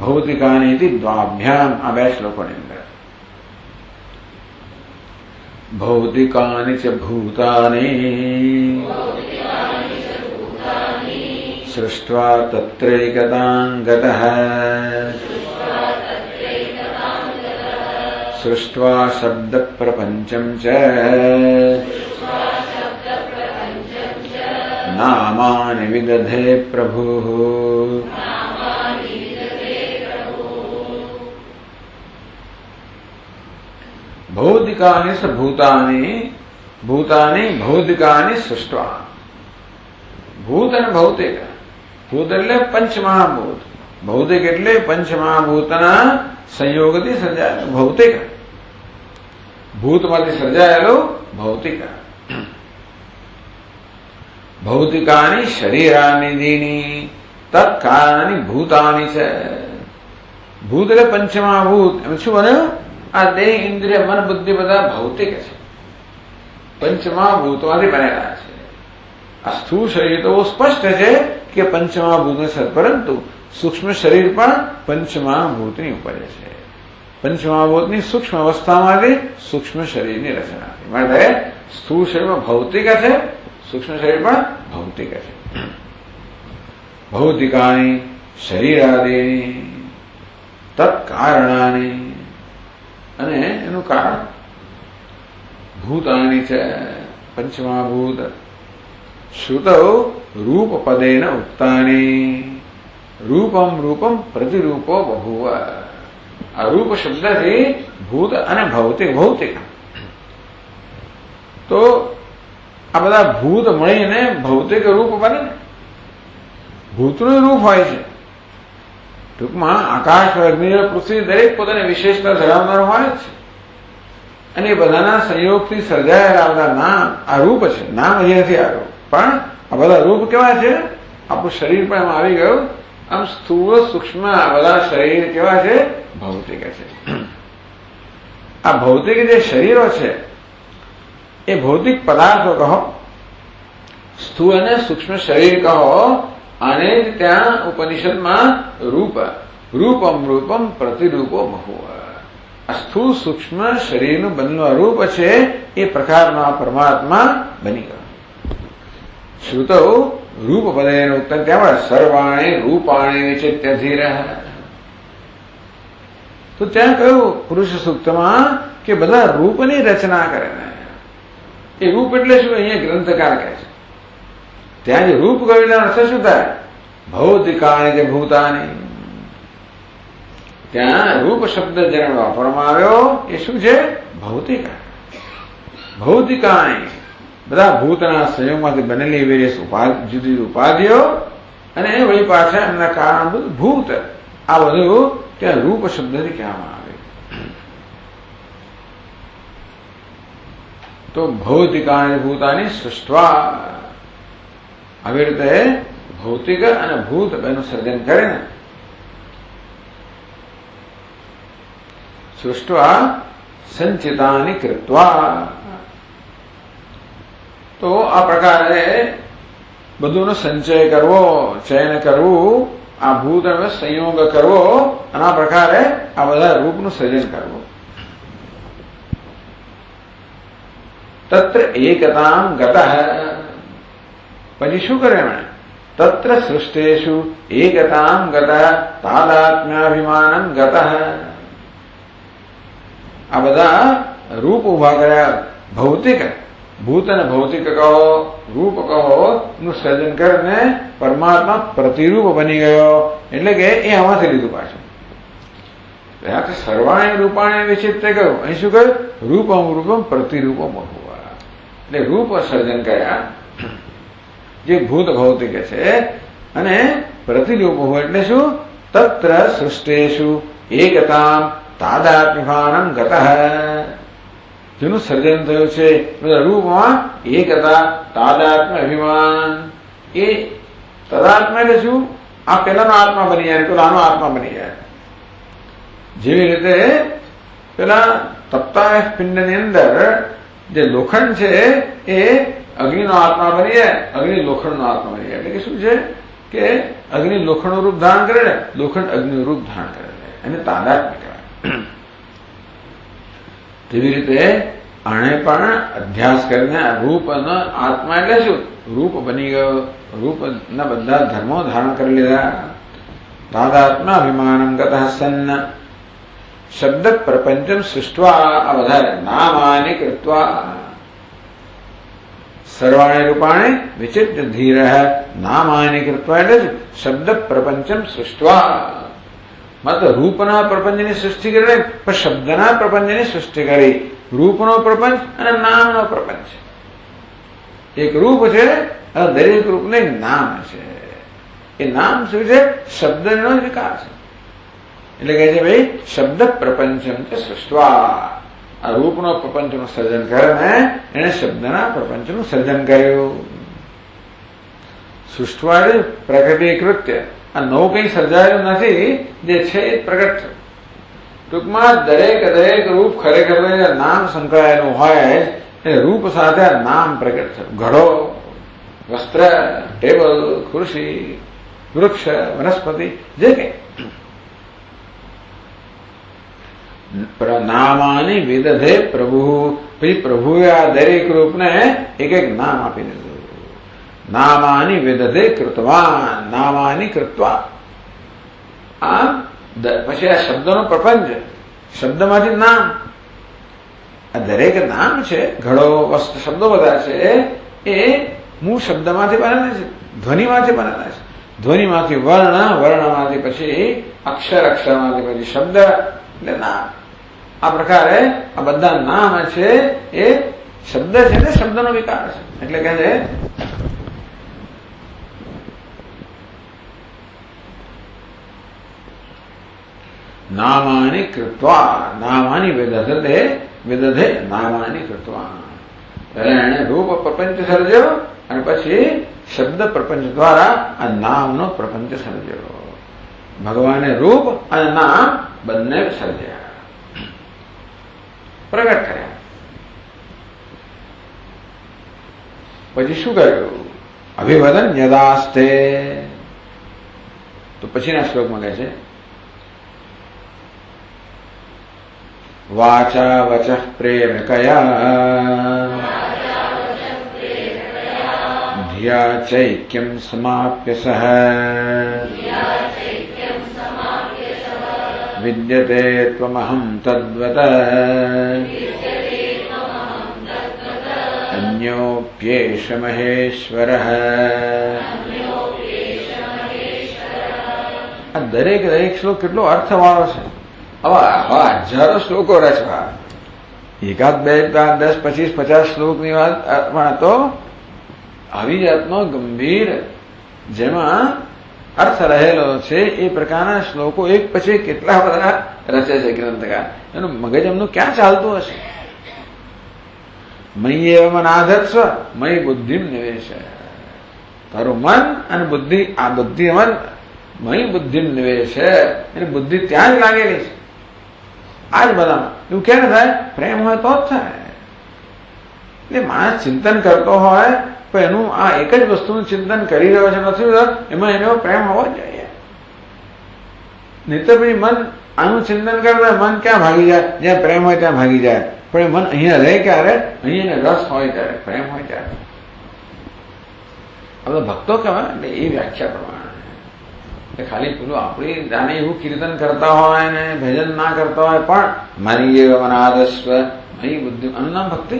ભૌતિકાની દ્વાભ્યામ, આ બે શ્લોકોની અંદર. ભૌતિકાની ચ ભૂતાની સૃષ્ટ્વા તત્રૈકતાં ગતઃ સૃષ્ટ્વા શબ્દ પ્રપંચમ ચ નામાનિ વિદધે પ્રભુઃ. ભૌતિકાની સ ભૂતાની, ભૂતાની ભૌતિકાની સૃષ્ટ્વા. ભૂત અને ભૌતિક. ભૂત એટલે પંચમહાભૂત, ભૌતિક એટલે પંચમહાભૂતના સંયોગથી સર્જાયેલું ભૌતિક. ભૂતમાંથી સર્જાયેલું ભૌતિક. ભૌતિકાની શરીરાનિધિની તત્કારણાની ભૂતાની છે. ભૂત એટલે પંચમહાભૂત. એમ શું બન્યું? આ દેહ, ઇન્દ્રિય, મન, બુદ્ધિ બધા ભૌતિક છે, પંચમહાભૂતમાંથી બનેલા છે. આ સ્થૂળ શરીર તો સ્પષ્ટ છે કે પંચમહાભૂત છે, પરંતુ સૂક્ષ્મ શરીર પણ પંચમહાભૂતની ઉપર છે. પંચમહાભૂતની સૂક્ષ્મ અવસ્થામાંથી સૂક્ષ્મ શરીરની રચના છે. માટે સ્થૂળ શરીરમાં ભૌતિક છે, સૂક્ષ્મ શરીર પણ ભૌતિક છે. ભૌતિકાની શરીરાદિની તત્કારણાની, અને એનું કારણ ભૂતાની છે, પંચમહાભૂત. શ્રુતૌ રૂપ પદેન ઉક્તાની. રૂપમ રૂપમ પ્રતિરૂપો બભુવ. આ રૂપ શબ્દથી ભૂત અને ભૌતિક, ભૌતિક તો આ બધા ભૂત મળીને ભૌતિક રૂપ બને ને. ભૂતનું રૂપ હોય છે. ટૂંકમાં આકાશ, અગ્નિ, પૃથ્વી દરેક પોતાની વિશેષતા ધરાવનાર હોય છે. અને એ બધાના સંયોગથી સર્જાયેલા બધા નામ આ રૂપ છે. નામ અહીંયા નથી આવ્યું, પણ આ બધા રૂપ કેવા છે? આપણું શરીર પણ એમાં આવી ગયું. આમ સ્થૂળ સૂક્ષ્મ આ બધા શરીર કેવા છે? ભૌતિક છે. આ ભૌતિક જે શરીરો છે એ ભૌતિક પદાર્થો કહો, સ્થૂળ અને સૂક્ષ્મ શરીર કહો. આને જ ત્યાં ઉપનિષદમાં રૂપ, રૂપમ રૂપમ પ્રતિરૂપો બહુવ. સ્થૂળ સૂક્ષ્મ શરીરનું બનેલું રૂપ છે એ પ્રકારનો આ પરમાત્મા બની ગયો. શ્રુતો રૂપ પદેન ઉત્તર ત્યાં સર્વાણી રૂપાણી વિચિત્ય ધીર. તો ત્યાં કહ્યું પુરુષ સૂક્તમાં કે બધા રૂપની રચના કરે. એ રૂપ એટલે શું અહીંયા ગ્રંથકાર કહે છે. ત્યાં જે રૂપ કહ્યું અર્થ શું થાય? ભૌતિકાની જે ભૂતાની. ત્યાં રૂપ શબ્દ જેને વાપરવામાં આવ્યો એ શું છે? ભૌતિક. ભૌતિકાની બધા ભૂતના સંયોગમાંથી બનેલી વેરિયસ જુદી જુદી ઉપાધિઓ અને વળી પાછા એમના કારણ બધું ભૂત. આ બધું ત્યાં રૂપ શબ્દથી કહેવામાં આવે. તો ભૌતિકાની ભૂતાની સૃષ્ટવા આવી રીતે ભૌતિક અને ભૂત બેનું સર્જન કરીને સૃષ્ટવા સંચિતાની કૃત્વા. તો આ પ્રકારે બધુંનો સંચય કરવો, ચયન કરવું, આ ભૂત અને સંયોગ કરવો અને આ પ્રકારે આ બધા રૂપનું સર્જન કરવું. તત્ર એકતામ ગતઃ. પછી શું કરે એમણે? તત્ર સૃષ્ટેષુ એકતામ ગતઃ તાદાત્મ્યાભિમાનમ ગતઃ. આ બધા રૂપ ઉભા કર્યા. ભૌતિક ભૂત અને ભૌતિક કહો, રૂપ કહો નું સર્જન કરીને પરમાત્મા પ્રતિરૂપ બની ગયો. એટલે કે એ આમાંથી લીધું પાછું. સર્વાણી રૂપાણી વિચિત્ય કહ્યું. અહીં શું કહ્યું? રૂપમ રૂપમ પ્રતિરૂપમ બહુવા. એટલે રૂપ સર્જન કર્યા જે ભૂત ભૌતિક છે અને પ્રતિરૂપ હોય એટલે શું? તત્ર સૃષ્ટેષુ એકતામ તાદાત્મ્યાન ગતઃ. જેનું સર્જન થયું છે બધા રૂપમાં એકતા તાદાત્મ્ય અભિમાન. એ તદાત્મ્ય એટલે શું? આ પેલાનો આત્મા બની જાય, પેલાનો આત્મા બની જાય. જેવી રીતે પેલા તપ્તા પિંડની અંદર જે લોખંડ છે એ અગ્નિનો આત્મા બની જાય, અગ્નિ લોખંડનો આત્મા બની જાય. એટલે કે શું છે કે અગ્નિ લોખંડનું રૂપ ધારણ કરે ને, લોખંડ અગ્નિનું રૂપ ધારણ કરે એને તાદાત્મ્ય કહેવાય. તેવી રીતે આણે પણ અભ્યાસ કરીને રૂપનો આત્મા એટલે શું? રૂપ બની ગયો. રૂપના બધા ધર્મો ધારણ કરી લીધા. તાદાત્મ્ય અભિમાનમ ગતઃ સન્ન શબ્દ પ્રપંચમ સૃષ્ટવા. આ બધા નામાની કૃત્વા. સર્વાણી રૂપાણી વિચિત્ય ધીર નામાની કૃત્વા એટલે શબ્દ પ્રપંચમ સૃષ્ટવા. માત્ર રૂપના પ્રપંચની સૃષ્ટિ કરી પણ શબ્દના પ્રપંચની સૃષ્ટિ કરી. રૂપનો પ્રપંચ અને નામનો પ્રપંચ. એક રૂપ છે અને દરેક રૂપને નામ છે. એ નામ શું છે? શબ્દનો જ વિકાર છે. એટલે કહે છે ભાઈ શબ્દ પ્રપંચમ છે સૃષ્ટવા. આ રૂપનો પ્રપંચનું સર્જન કરીને એને શબ્દના પ્રપંચનું સર્જન કર્યું. સૃષ્ટવા એટલે પ્રકટીકૃત્ય. આ નવું કઈ સર્જાયેલું નથી, જે છે એ પ્રગટ થયું. ટૂંકમાં દરેક રૂપ ખરેખર નામ સંકળાયેલું હોય એ રૂપ સાથે નામ પ્રગટ થયું. ઘડો, વસ્ત્ર, ટેબલ, ખુરશી, વૃક્ષ, વનસ્પતિ જે કઈ નામાની વિદધે પ્રભુ. પછી પ્રભુએ આ દરેક રૂપને એક એક નામ આપી દીધું. નામાની વિદધે કૃતવાન નામાની કૃત્વા. આમ પછી આ શબ્દનો પ્રપંચ, શબ્દમાંથી નામ. આ દરેક નામ છે, ઘડો, વસ્ત્ર, શબ્દો બધા છે એ મૂળ શબ્દમાંથી બનેલા છે, ધ્વનિમાંથી બનેલા છે. ધ્વનિમાંથી વર્ણ, વર્ણમાંથી પછી અક્ષર, અક્ષરમાંથી પછી શબ્દ એટલે નામ. આ પ્રકારે આ બધા નામ છે એ શબ્દ છે ને શબ્દનો વિકાર છે. એટલે કહે છે નામાની કૃત્વા નામાની વિદધે નામાની કૃત્વા. પહેલા એને રૂપ પ્રપંચ સર્જ્યો અને પછી શબ્દ પ્રપંચ દ્વારા આ નામનો પ્રપંચ સર્જ્યો. ભગવાને રૂપ અને નામ બંને સર્જ્યા, પ્રગટ કર્યા. પછી શું કર્યું? અભિવદન યદાસ્તે. તો પછીના શ્લોકમાં કહે છે वाचा वचः प्रेरकया धिया चैक्यं समाप्य सः विद्यते त्वमहं तद्वत् अन्योप्येष महेश्वरः। દરેક શ્લોક કેટલો અર્થવાળો છે. આવા હજારો શ્લોકો રચવા, એકાદ બે 10, 25, 50 શ્લોકની વાત પણ તો આવી જાતનો ગંભીર જેમાં અર્થ રહેલો છે એ પ્રકારના શ્લોકો એક પછી કેટલા બધા રચે છે ગ્રંથકાર. એનું મગજ એમનું ક્યાં ચાલતું હશે? મયી એવ મનાધત્સ્વ મયી બુદ્ધિમ નિવેશ. તારું મન અને બુદ્ધિ, આ બુદ્ધિ મન મયી બુદ્ધિમ નિવેશ, એની બુદ્ધિ ત્યાં જ લાગેલી છે. આ જ બધામાં એવું ક્યારે થાય? પ્રેમ હોય તો જ થાય. એટલે માણસ ચિંતન કરતો હોય પણ એનું આ એક જ વસ્તુનું ચિંતન કરી રહ્યો છે, નથી એમાં એનો પ્રેમ હોવો જોઈએ. નહીં તો પછી મન આનું ચિંતન કરતા મન ક્યાં ભાગી જાય? જ્યાં પ્રેમ હોય ત્યાં ભાગી જાય. પણ મન અહીંયા રહે ક્યારે? અહીંયા રસ હોય ત્યારે, પ્રેમ હોય ત્યારે. હવે ભક્તો કહેવાય એટલે એ વ્યાખ્યા પ્રમાણે ખાલી પેલું આપણી જાણે એવું કીર્તન કરતા હોય ને ભજન ના કરતા હોય પણ મારી એવ મનાદસ્વ મયી બુદ્ધિ, આનું નામ ભક્તિ.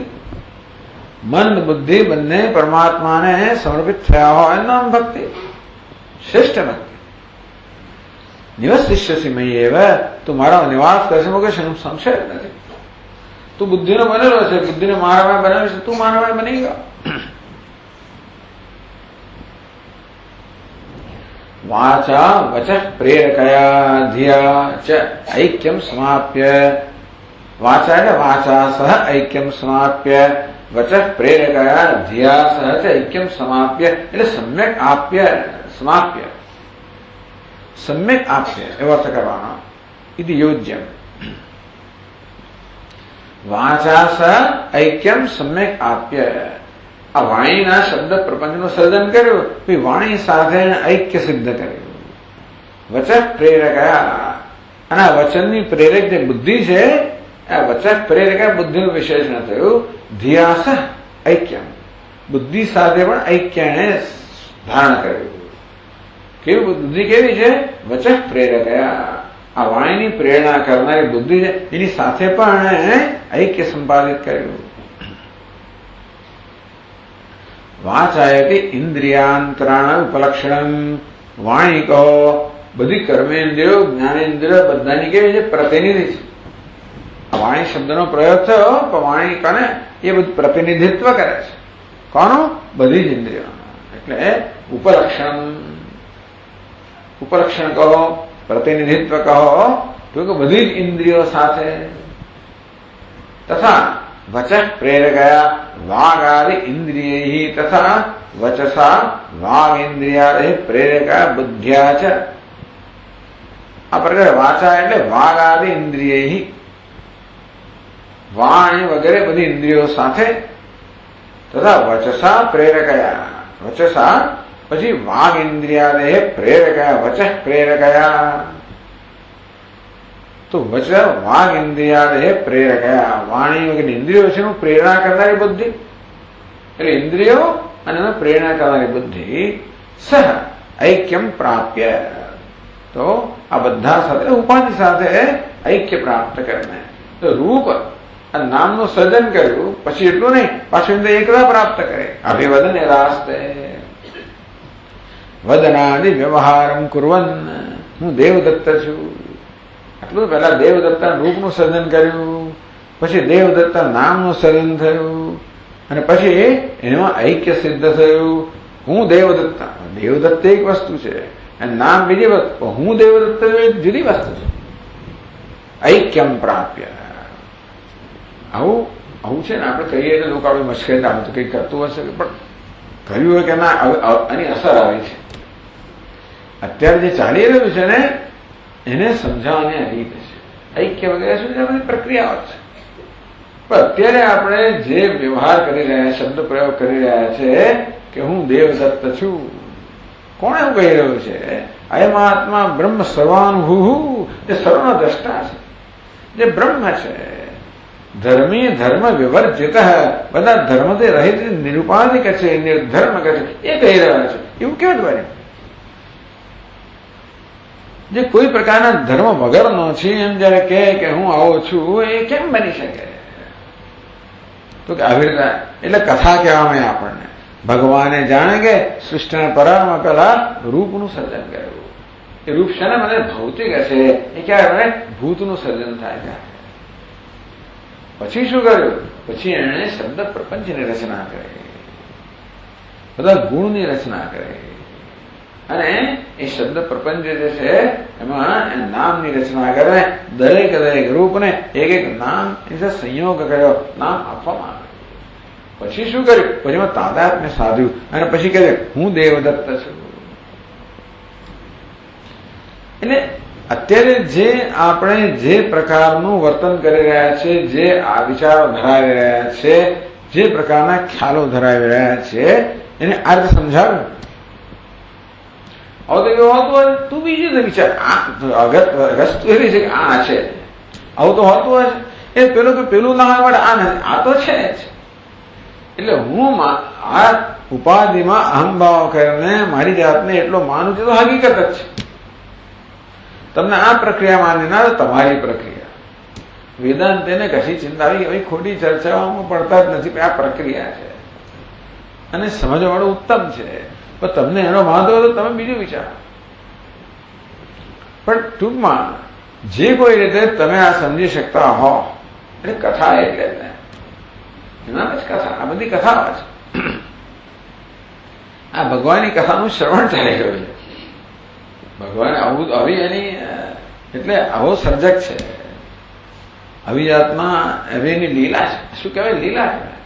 મન બુદ્ધિ બંને પરમાત્માને સમર્પિત થયા હોય એનું નામ ભક્તિ, શ્રેષ્ઠ ભક્તિ. નિવસિષ્યસી મયી એવ, તું મારો નિવાસ કરશે કે સંશય નથી. તું બુદ્ધિનો બનેલો છે, બુદ્ધિને મારામાં બનાવી છે, તું મારામાં બની ગયો. વાચા વચઃ પ્રેરકયા ધિયા ચ ઐક્યમ સમાપ્ય. વાચા એટલે વાચા સહ ઐક્યમ સમાપ્ય, વચઃ પ્રેરકયા ધિયા સહ ચ ઐક્યમ સમાપ્ય. એટલે સમ્યક આપ્ય, સમાપ્ય, સમ્યક આપ્ય એવો અર્થ કરવાનો. ઇતિ યોજ્યમ. વાચા સહ ઐક્યમ સમ્યક આપ્ય. આ વાણીના શબ્દ પ્રપંચનું સર્જન કર્યું, પછી વાણી સાથે ઐક્ય સિદ્ધ કર્યું. વચઃ પ્રેરકયા, અને આ વચનની પ્રેરક જે બુદ્ધિ છે, આ વચઃ પ્રેરકયા બુદ્ધિનું વિશેષણ થયું. ધિયા સહ ઐક્યમ, બુદ્ધિ સાથે પણ ઐક્યને ધારણ કર્યું. કેવી બુદ્ધિ કેવી છે? વચઃ પ્રેરકયા, આ વાણીની પ્રેરણા કરનારી બુદ્ધિ છે, એની સાથે પણ ઐક્ય સંપાદિત કર્યું. વાચાયતી ઇન્દ્રિયાંતરાણ ઉપલક્ષણમ. વાણી કહો, બધી કર્મેન્દ્રિયો જ્ઞાનેન્દ્રિયો બધાની કેવી છે? પ્રતિનિધિ છે. વાણી શબ્દનો પ્રયોગ થયો પણ વાણી કને એ બધું પ્રતિનિધિત્વ કરે છે. કોનું? બધી જ ઇન્દ્રિયો. એટલે ઉપલક્ષણ, ઉપલક્ષણ કહો, પ્રતિનિધિત્વ કહો તો કે બધી જ ઇન્દ્રિયો સાથે. તથા વચઃ પ્રેરકયા વાગાદિ ઇન્દ્રિયૈ તથા વચસા વાગેન્દ્રિયાદિ પ્રેરકયા બુદ્ધ્યા ચ. આ પ્રકારે વાચા એટલે વાગાદિ ઇન્દ્રિયૈ, વાણી વગેરે બધી ઇન્દ્રિયો સાથે. તથા વચસા પ્રેરકયા, વચસા પછી વાગેન્દ્રિયાદિ પ્રેરકયા, વચઃ પ્રેરકયા. તો વચ વાગ ઇન્દ્રિયાદિ પ્રેરકયા, વાણી વગેરે ઇન્દ્રિયો છે એનું પ્રેરણા કરનારી બુદ્ધિ. એટલે ઇન્દ્રિયો અને એમાં પ્રેરણા કરનારી બુદ્ધિ સહ ઐક્યમ પ્રાપ્ય. તો આ બધા સાથે ઉપાધિ સાથે ઐક્ય પ્રાપ્ત કરને. તો રૂપ આ નામનું સર્જન કર્યું, પછી એટલું નહીં, પાછું એકતા પ્રાપ્ત કરે. અભિવદન રાસ્તે વદનાદિ વ્યવહારમ કુર્વન, હું દેવદત્ત છું. આટલું પહેલા દેવદત્તા રૂપનું સર્જન કર્યું, પછી દેવદત્તા નામનું સર્જન થયું, અને પછી એમાં ઐક્ય સિદ્ધ થયું. હું દેવદત્તા, દેવદત્ત એક વસ્તુ છે અને નામ બીજી વસ્તુ. હું દેવદત્ત જુદી વસ્તુ છે. ઐક્યમ પ્રાપ્ય. આવું આવું છે ને આપણે કહીએ એટલે લોકો આપણે મશ્કરી આમ તો કંઈક કરતું હશે, પણ કર્યું હોય કે ના આની અસર આવે છે. અત્યારે જે ચાલી રહ્યું છે ને એને સમજાવવાની આ રીત છે. ઐક્ય વગેરે શું છે? બધી પ્રક્રિયાઓ છે. પણ અત્યારે આપણે જે વ્યવહાર કરી રહ્યા, શબ્દ પ્રયોગ કરી રહ્યા છે કે હું દેવદત્ત છું, કોણ એવું કહી રહ્યું છે? અયમ આત્મા બ્રહ્મ સર્વાનુભૂ, જે સર્વનો દ્રષ્ટા છે, જે બ્રહ્મ છે. ધર્મી ધર્મ વિવર્જિત, બધા ધર્મથી રહિત નિરુપાધિક છે, નિર્ધર્મ છે, એ કહી રહ્યા છે. એવું કેવું બને? જે કોઈ પ્રકારના ધર્મ વગરનો છે એમ જયારે કહે કે હું આવો છું, એ કેમ બની શકે? તો કે આવી રીતે એટલે કથા કહેવામાં આપણને ભગવાને જાણે કે સૃષ્ટિના પરામાં પેલા રૂપનું સર્જન કર્યું. એ રૂપ છે ને મને ભૌતિક હશે, એ ક્યારે ભૂતનું સર્જન થાય છે. પછી શું કર્યું? પછી એણે શબ્દ પ્રપંચની રચના કરી, બધા ગુણની રચના કરી, અને એ શબ્દ પ્રપંચ જે છે એમાં નામની રચના કરે. દરેક દરેક રૂપને એક એક નામ એ સંયોગ કર્યો, નામ આપવામાં આવે. પછી શું કર્યું? પછી એમાં તાદાત્મ્ય સાધ્યું, અને પછી કહે હું દેવદત્ત છું. એટલે અત્યારે જે આપણે જે પ્રકારનું વર્તન કરી રહ્યા છે, જે આ વિચારો ધરાવી રહ્યા છે, જે પ્રકારના ખ્યાલો ધરાવી રહ્યા છે, એને આ રીતે સમજાવ્યું. હવે તો એવું હોતું હોય, તું બીજું તો વિચાર, વસ્તુ એવી છે કે આ છે, આવું તો હોતું હોય છે. એ પેલું કે પેલું ના આવડે, આ નથી, આ તો છે જ. એટલે હું આ ઉપાધિમાં અહંભાવ કરીને મારી જાતને એટલો માનું છું, તો હકીકત જ છે. તમને આ પ્રક્રિયા માની ના, તમારી પ્રક્રિયા. વેદાંત એને કશી ચિંતા આવી ખોટી ચર્ચાઓમાં પડતા જ નથી. આ પ્રક્રિયા છે અને સમજવાળું ઉત્તમ છે. પણ તમને એનો વાંધો હોય તો તમે બીજું વિચારો. પણ ટૂંકમાં જે કોઈ રીતે તમે આ સમજી શકતા હો, એટલે કથા એટલે જ ને, એના જ કથા. આ બધી કથાઓ છે. આ ભગવાનની કથાનું શ્રવણ ચાલી રહ્યું છે. ભગવાન આવું આવી એની એટલે આવો સર્જક છે. આવી જાતના હવે એની લીલા છે. શું કહેવાય? લીલા કહેવાય.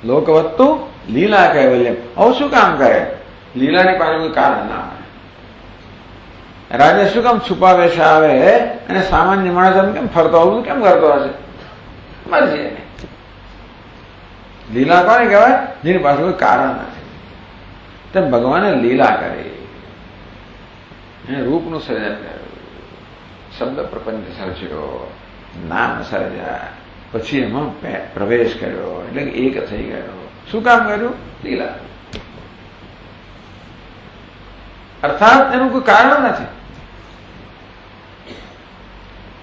લોકવત્તુ લીલા કહેવાય. આવું શું કામ કરે? લીલાની પાસે કોઈ કારણ ના હોય. રાજા શું કામ છુપાવે છે આવે અને સામાન્ય માણસ એમ કેમ ફરતો આવું કેમ કરતો હશે? મરજી એને. લીલા કોને કહેવાય? જેની પાસે કોઈ કારણ નથી. તેમ ભગવાને લીલા કરી, રૂપનું સર્જન કર્યું, શબ્દ પ્રપંચ સર્જ્યો, નામ સર્જ્યા, પછી એમાં પ્રવેશ કર્યો, એટલે એક થઈ ગયો. શું કામ કર્યું? લીલા. અર્થાત એનું કોઈ કારણ નથી.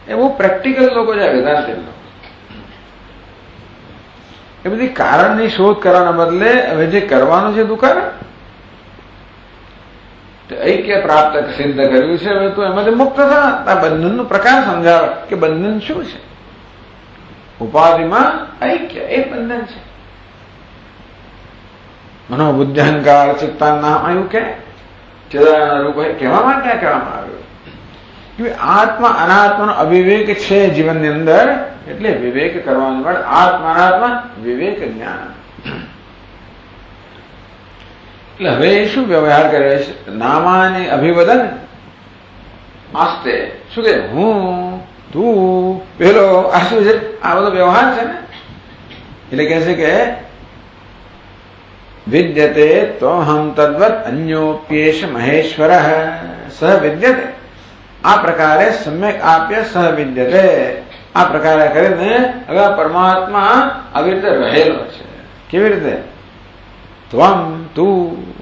એ બહુ પ્રેક્ટિકલ લોકો છે વેદાંત લોકો. એ બધી કારણની શોધ કરવાના બદલે હવે જે કરવાનું છે તું કર. ઐક્ય પ્રાપ્ત સિદ્ધ કર્યું છે, હવે તો એમાંથી મુક્ત થા. આ બંધનનો પ્રકાર સમજાવે કે બંધન શું છે. ઉપાધિમાં ઐક્ય એ બંધન છે. મનોબુદ્ધિ અહંકાર ચિત્તાન નામ આવ્યું કે ચેતના રૂપ કહેવા માટે કહેવામાં આવ્યું કે આત્મા અનાત્માનો અવિવેક છે જીવનની અંદર. એટલે વિવેક કરવાનું મળે. આત્મા અનાત્મા વિવેક જ્ઞાન. એટલે હવે શું વ્યવહાર કરે છે? નામાની અભિવદન આસ્તે. શું કે હું, તું, પેલો, આ શું છે? આ બધો વ્યવહાર છે ને. એટલે કહે છે કે વિદ્યતે તો હમ તદ્વત અન્યોપ્યેશ મહેશ્વર સહ વિદ્યતે. આ પ્રકારે સમ્યક આપ્ય સહ વિદ્યતે. આ પ્રકારે કરીને હવે પરમાત્મા આવી રીતે રહેલો છે. કેવી રીતે? ત્વમ, તું,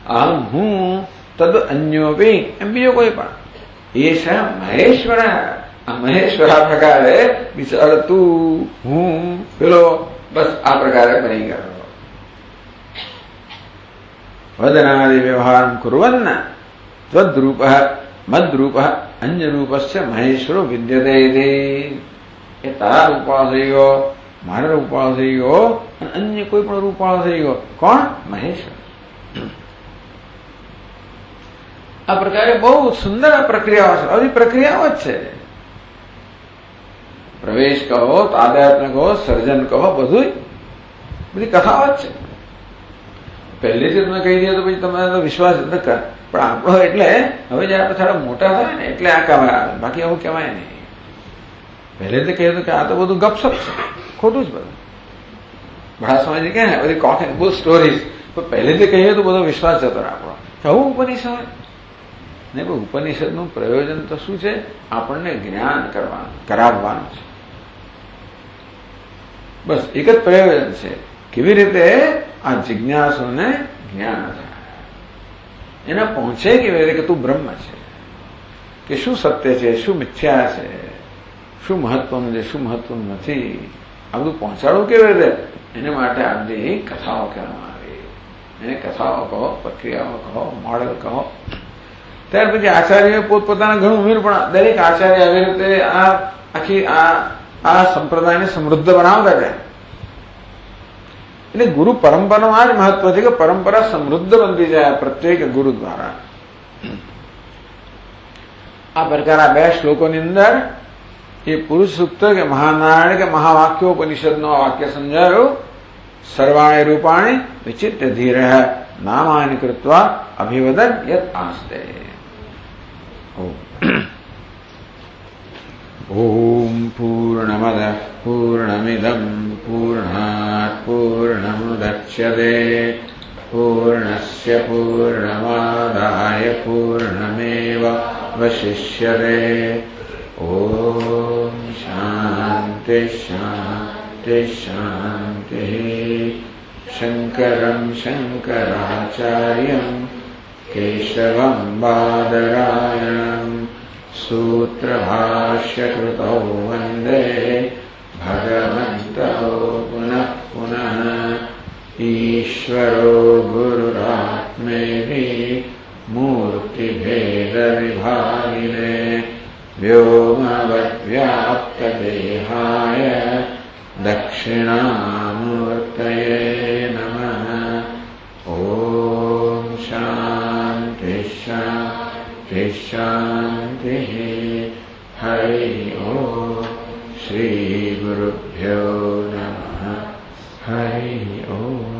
અહમ, હું, તદ અન્યોપી, એમ બીજો કોઈ પણ. એ છે મહેશ્વર. આ મહેશ્વર આ પ્રકારે વિચાર તું, હું, પેલો, બસ આ પ્રકારે બની ગયો. વદનાદિ વ્યવહાર કુર્વન્ન ત્વદ્રૂપ મદ્રૂપ અન્ય રૂપસ્ય મહેશ્વરો વિદ્યતે. એ તારા રૂપાળો થઈ ગયો, મારા રૂપાળો થઈ ગયો, અને અન્ય કોઈ પણ રૂપાળો થઈ ગયો. કોણ? મહેશ્વર. આ પ્રકારે બહુ સુંદર આ પ્રક્રિયાઓ છે. આવી પ્રક્રિયાઓ જ છે. પ્રવેશ કહો, તાદાત્મ્ય કહો, સર્જન કહો, બધું બધી કથાઓ જ છે. પહેલેથી તમે કહી દઈએ તો પછી તમારે તો વિશ્વાસ ન કર. પણ આપણો એટલે હવે જયારે આપણે થોડા મોટા થાય ને એટલે આ કહેવાય, બાકી આવું કહેવાય નહીં. પહેલેથી કહ્યું કે આ તો બધું ગપસપ છે, ખોટું જ બધું. બડા સમજી કે ને બધી કોક એન્ડ બુલ સ્ટોરીઝ. પણ પહેલેથી કહીએ તો બધો વિશ્વાસ જતો આપણો. આવું ઉપનિષદ નહીં. પણ ઉપનિષદનું પ્રયોજન તો શું છે? આપણને જ્ઞાન કરાવવાનું છે. બસ એક જ પ્રયોજન છે, કેવી રીતે આ જિજ્ઞાસુને જ્ઞાન થાય, એને પહોંચે કેવી રીતે કે તું બ્રહ્મ છે, કે શું સત્ય છે, શું મિથ્યા છે, શું મહત્વનું છે, શું મહત્વનું નથી, આ બધું પહોંચાડવું કેવી રીતે, એને માટે આ બધી કથાઓ કહેવામાં આવી. એને કથાઓ કહો, પ્રક્રિયાઓ કહો, મોડેલ કહો. ત્યાર પછી આચાર્ય પોતપોતાના ઘણું ઉમેર, પણ દરેક આચાર્ય આવી રીતે આખી આ સંપ્રદાયને સમૃદ્ધ બનાવતા જાય. એટલે ગુરુ પરંપરામાં આ જ મહત્વ છે કે પરંપરા સમૃદ્ધ બનતી જાય પ્રત્યેક ગુરુ દ્વારા. આ પ્રકારના 2 શ્લોકોની અંદર એ પુરુષ સૂક્ત કે મહાનારાયણ કે મહાવાક્યોપનિષદનો આ વાક્ય સમજાયો. સર્વાણી રૂપાણી વિચિત્ય ધીર નામાની કૃત્વા અભિવદન યત આસ્તે. ઓમ પૂર્ણમદ પૂર્ણમિદમ પૂર્ણાત પૂર્ણમુદચ્યતે પૂર્ણસ્ય પૂર્ણમાદાય પૂર્ણમેવાવશિષ્યતે. ઓમ શાંતિ શાંતિ શાંતિ. શંકરં શંકરાચાર્યં કેશવં બાદરાયણં સૂત્રભાષ્યકૃતૌ વંદે ભગવन्तौ પુનઃ પુનઃ. ઈશ્વરો ગુરુરાત્મેતિ મૂર્તિભેદવિભાગિને વ્યોમવદ્વ્યાપ્તદેહાય દક્ષિણામૂર્તયે નમઃ. ઓમ શાંતિ શાંતિ શાંતિ. હરિ ઓમ. શ્રી ગુરુભ્યો નમઃ. હરિ ઓમ.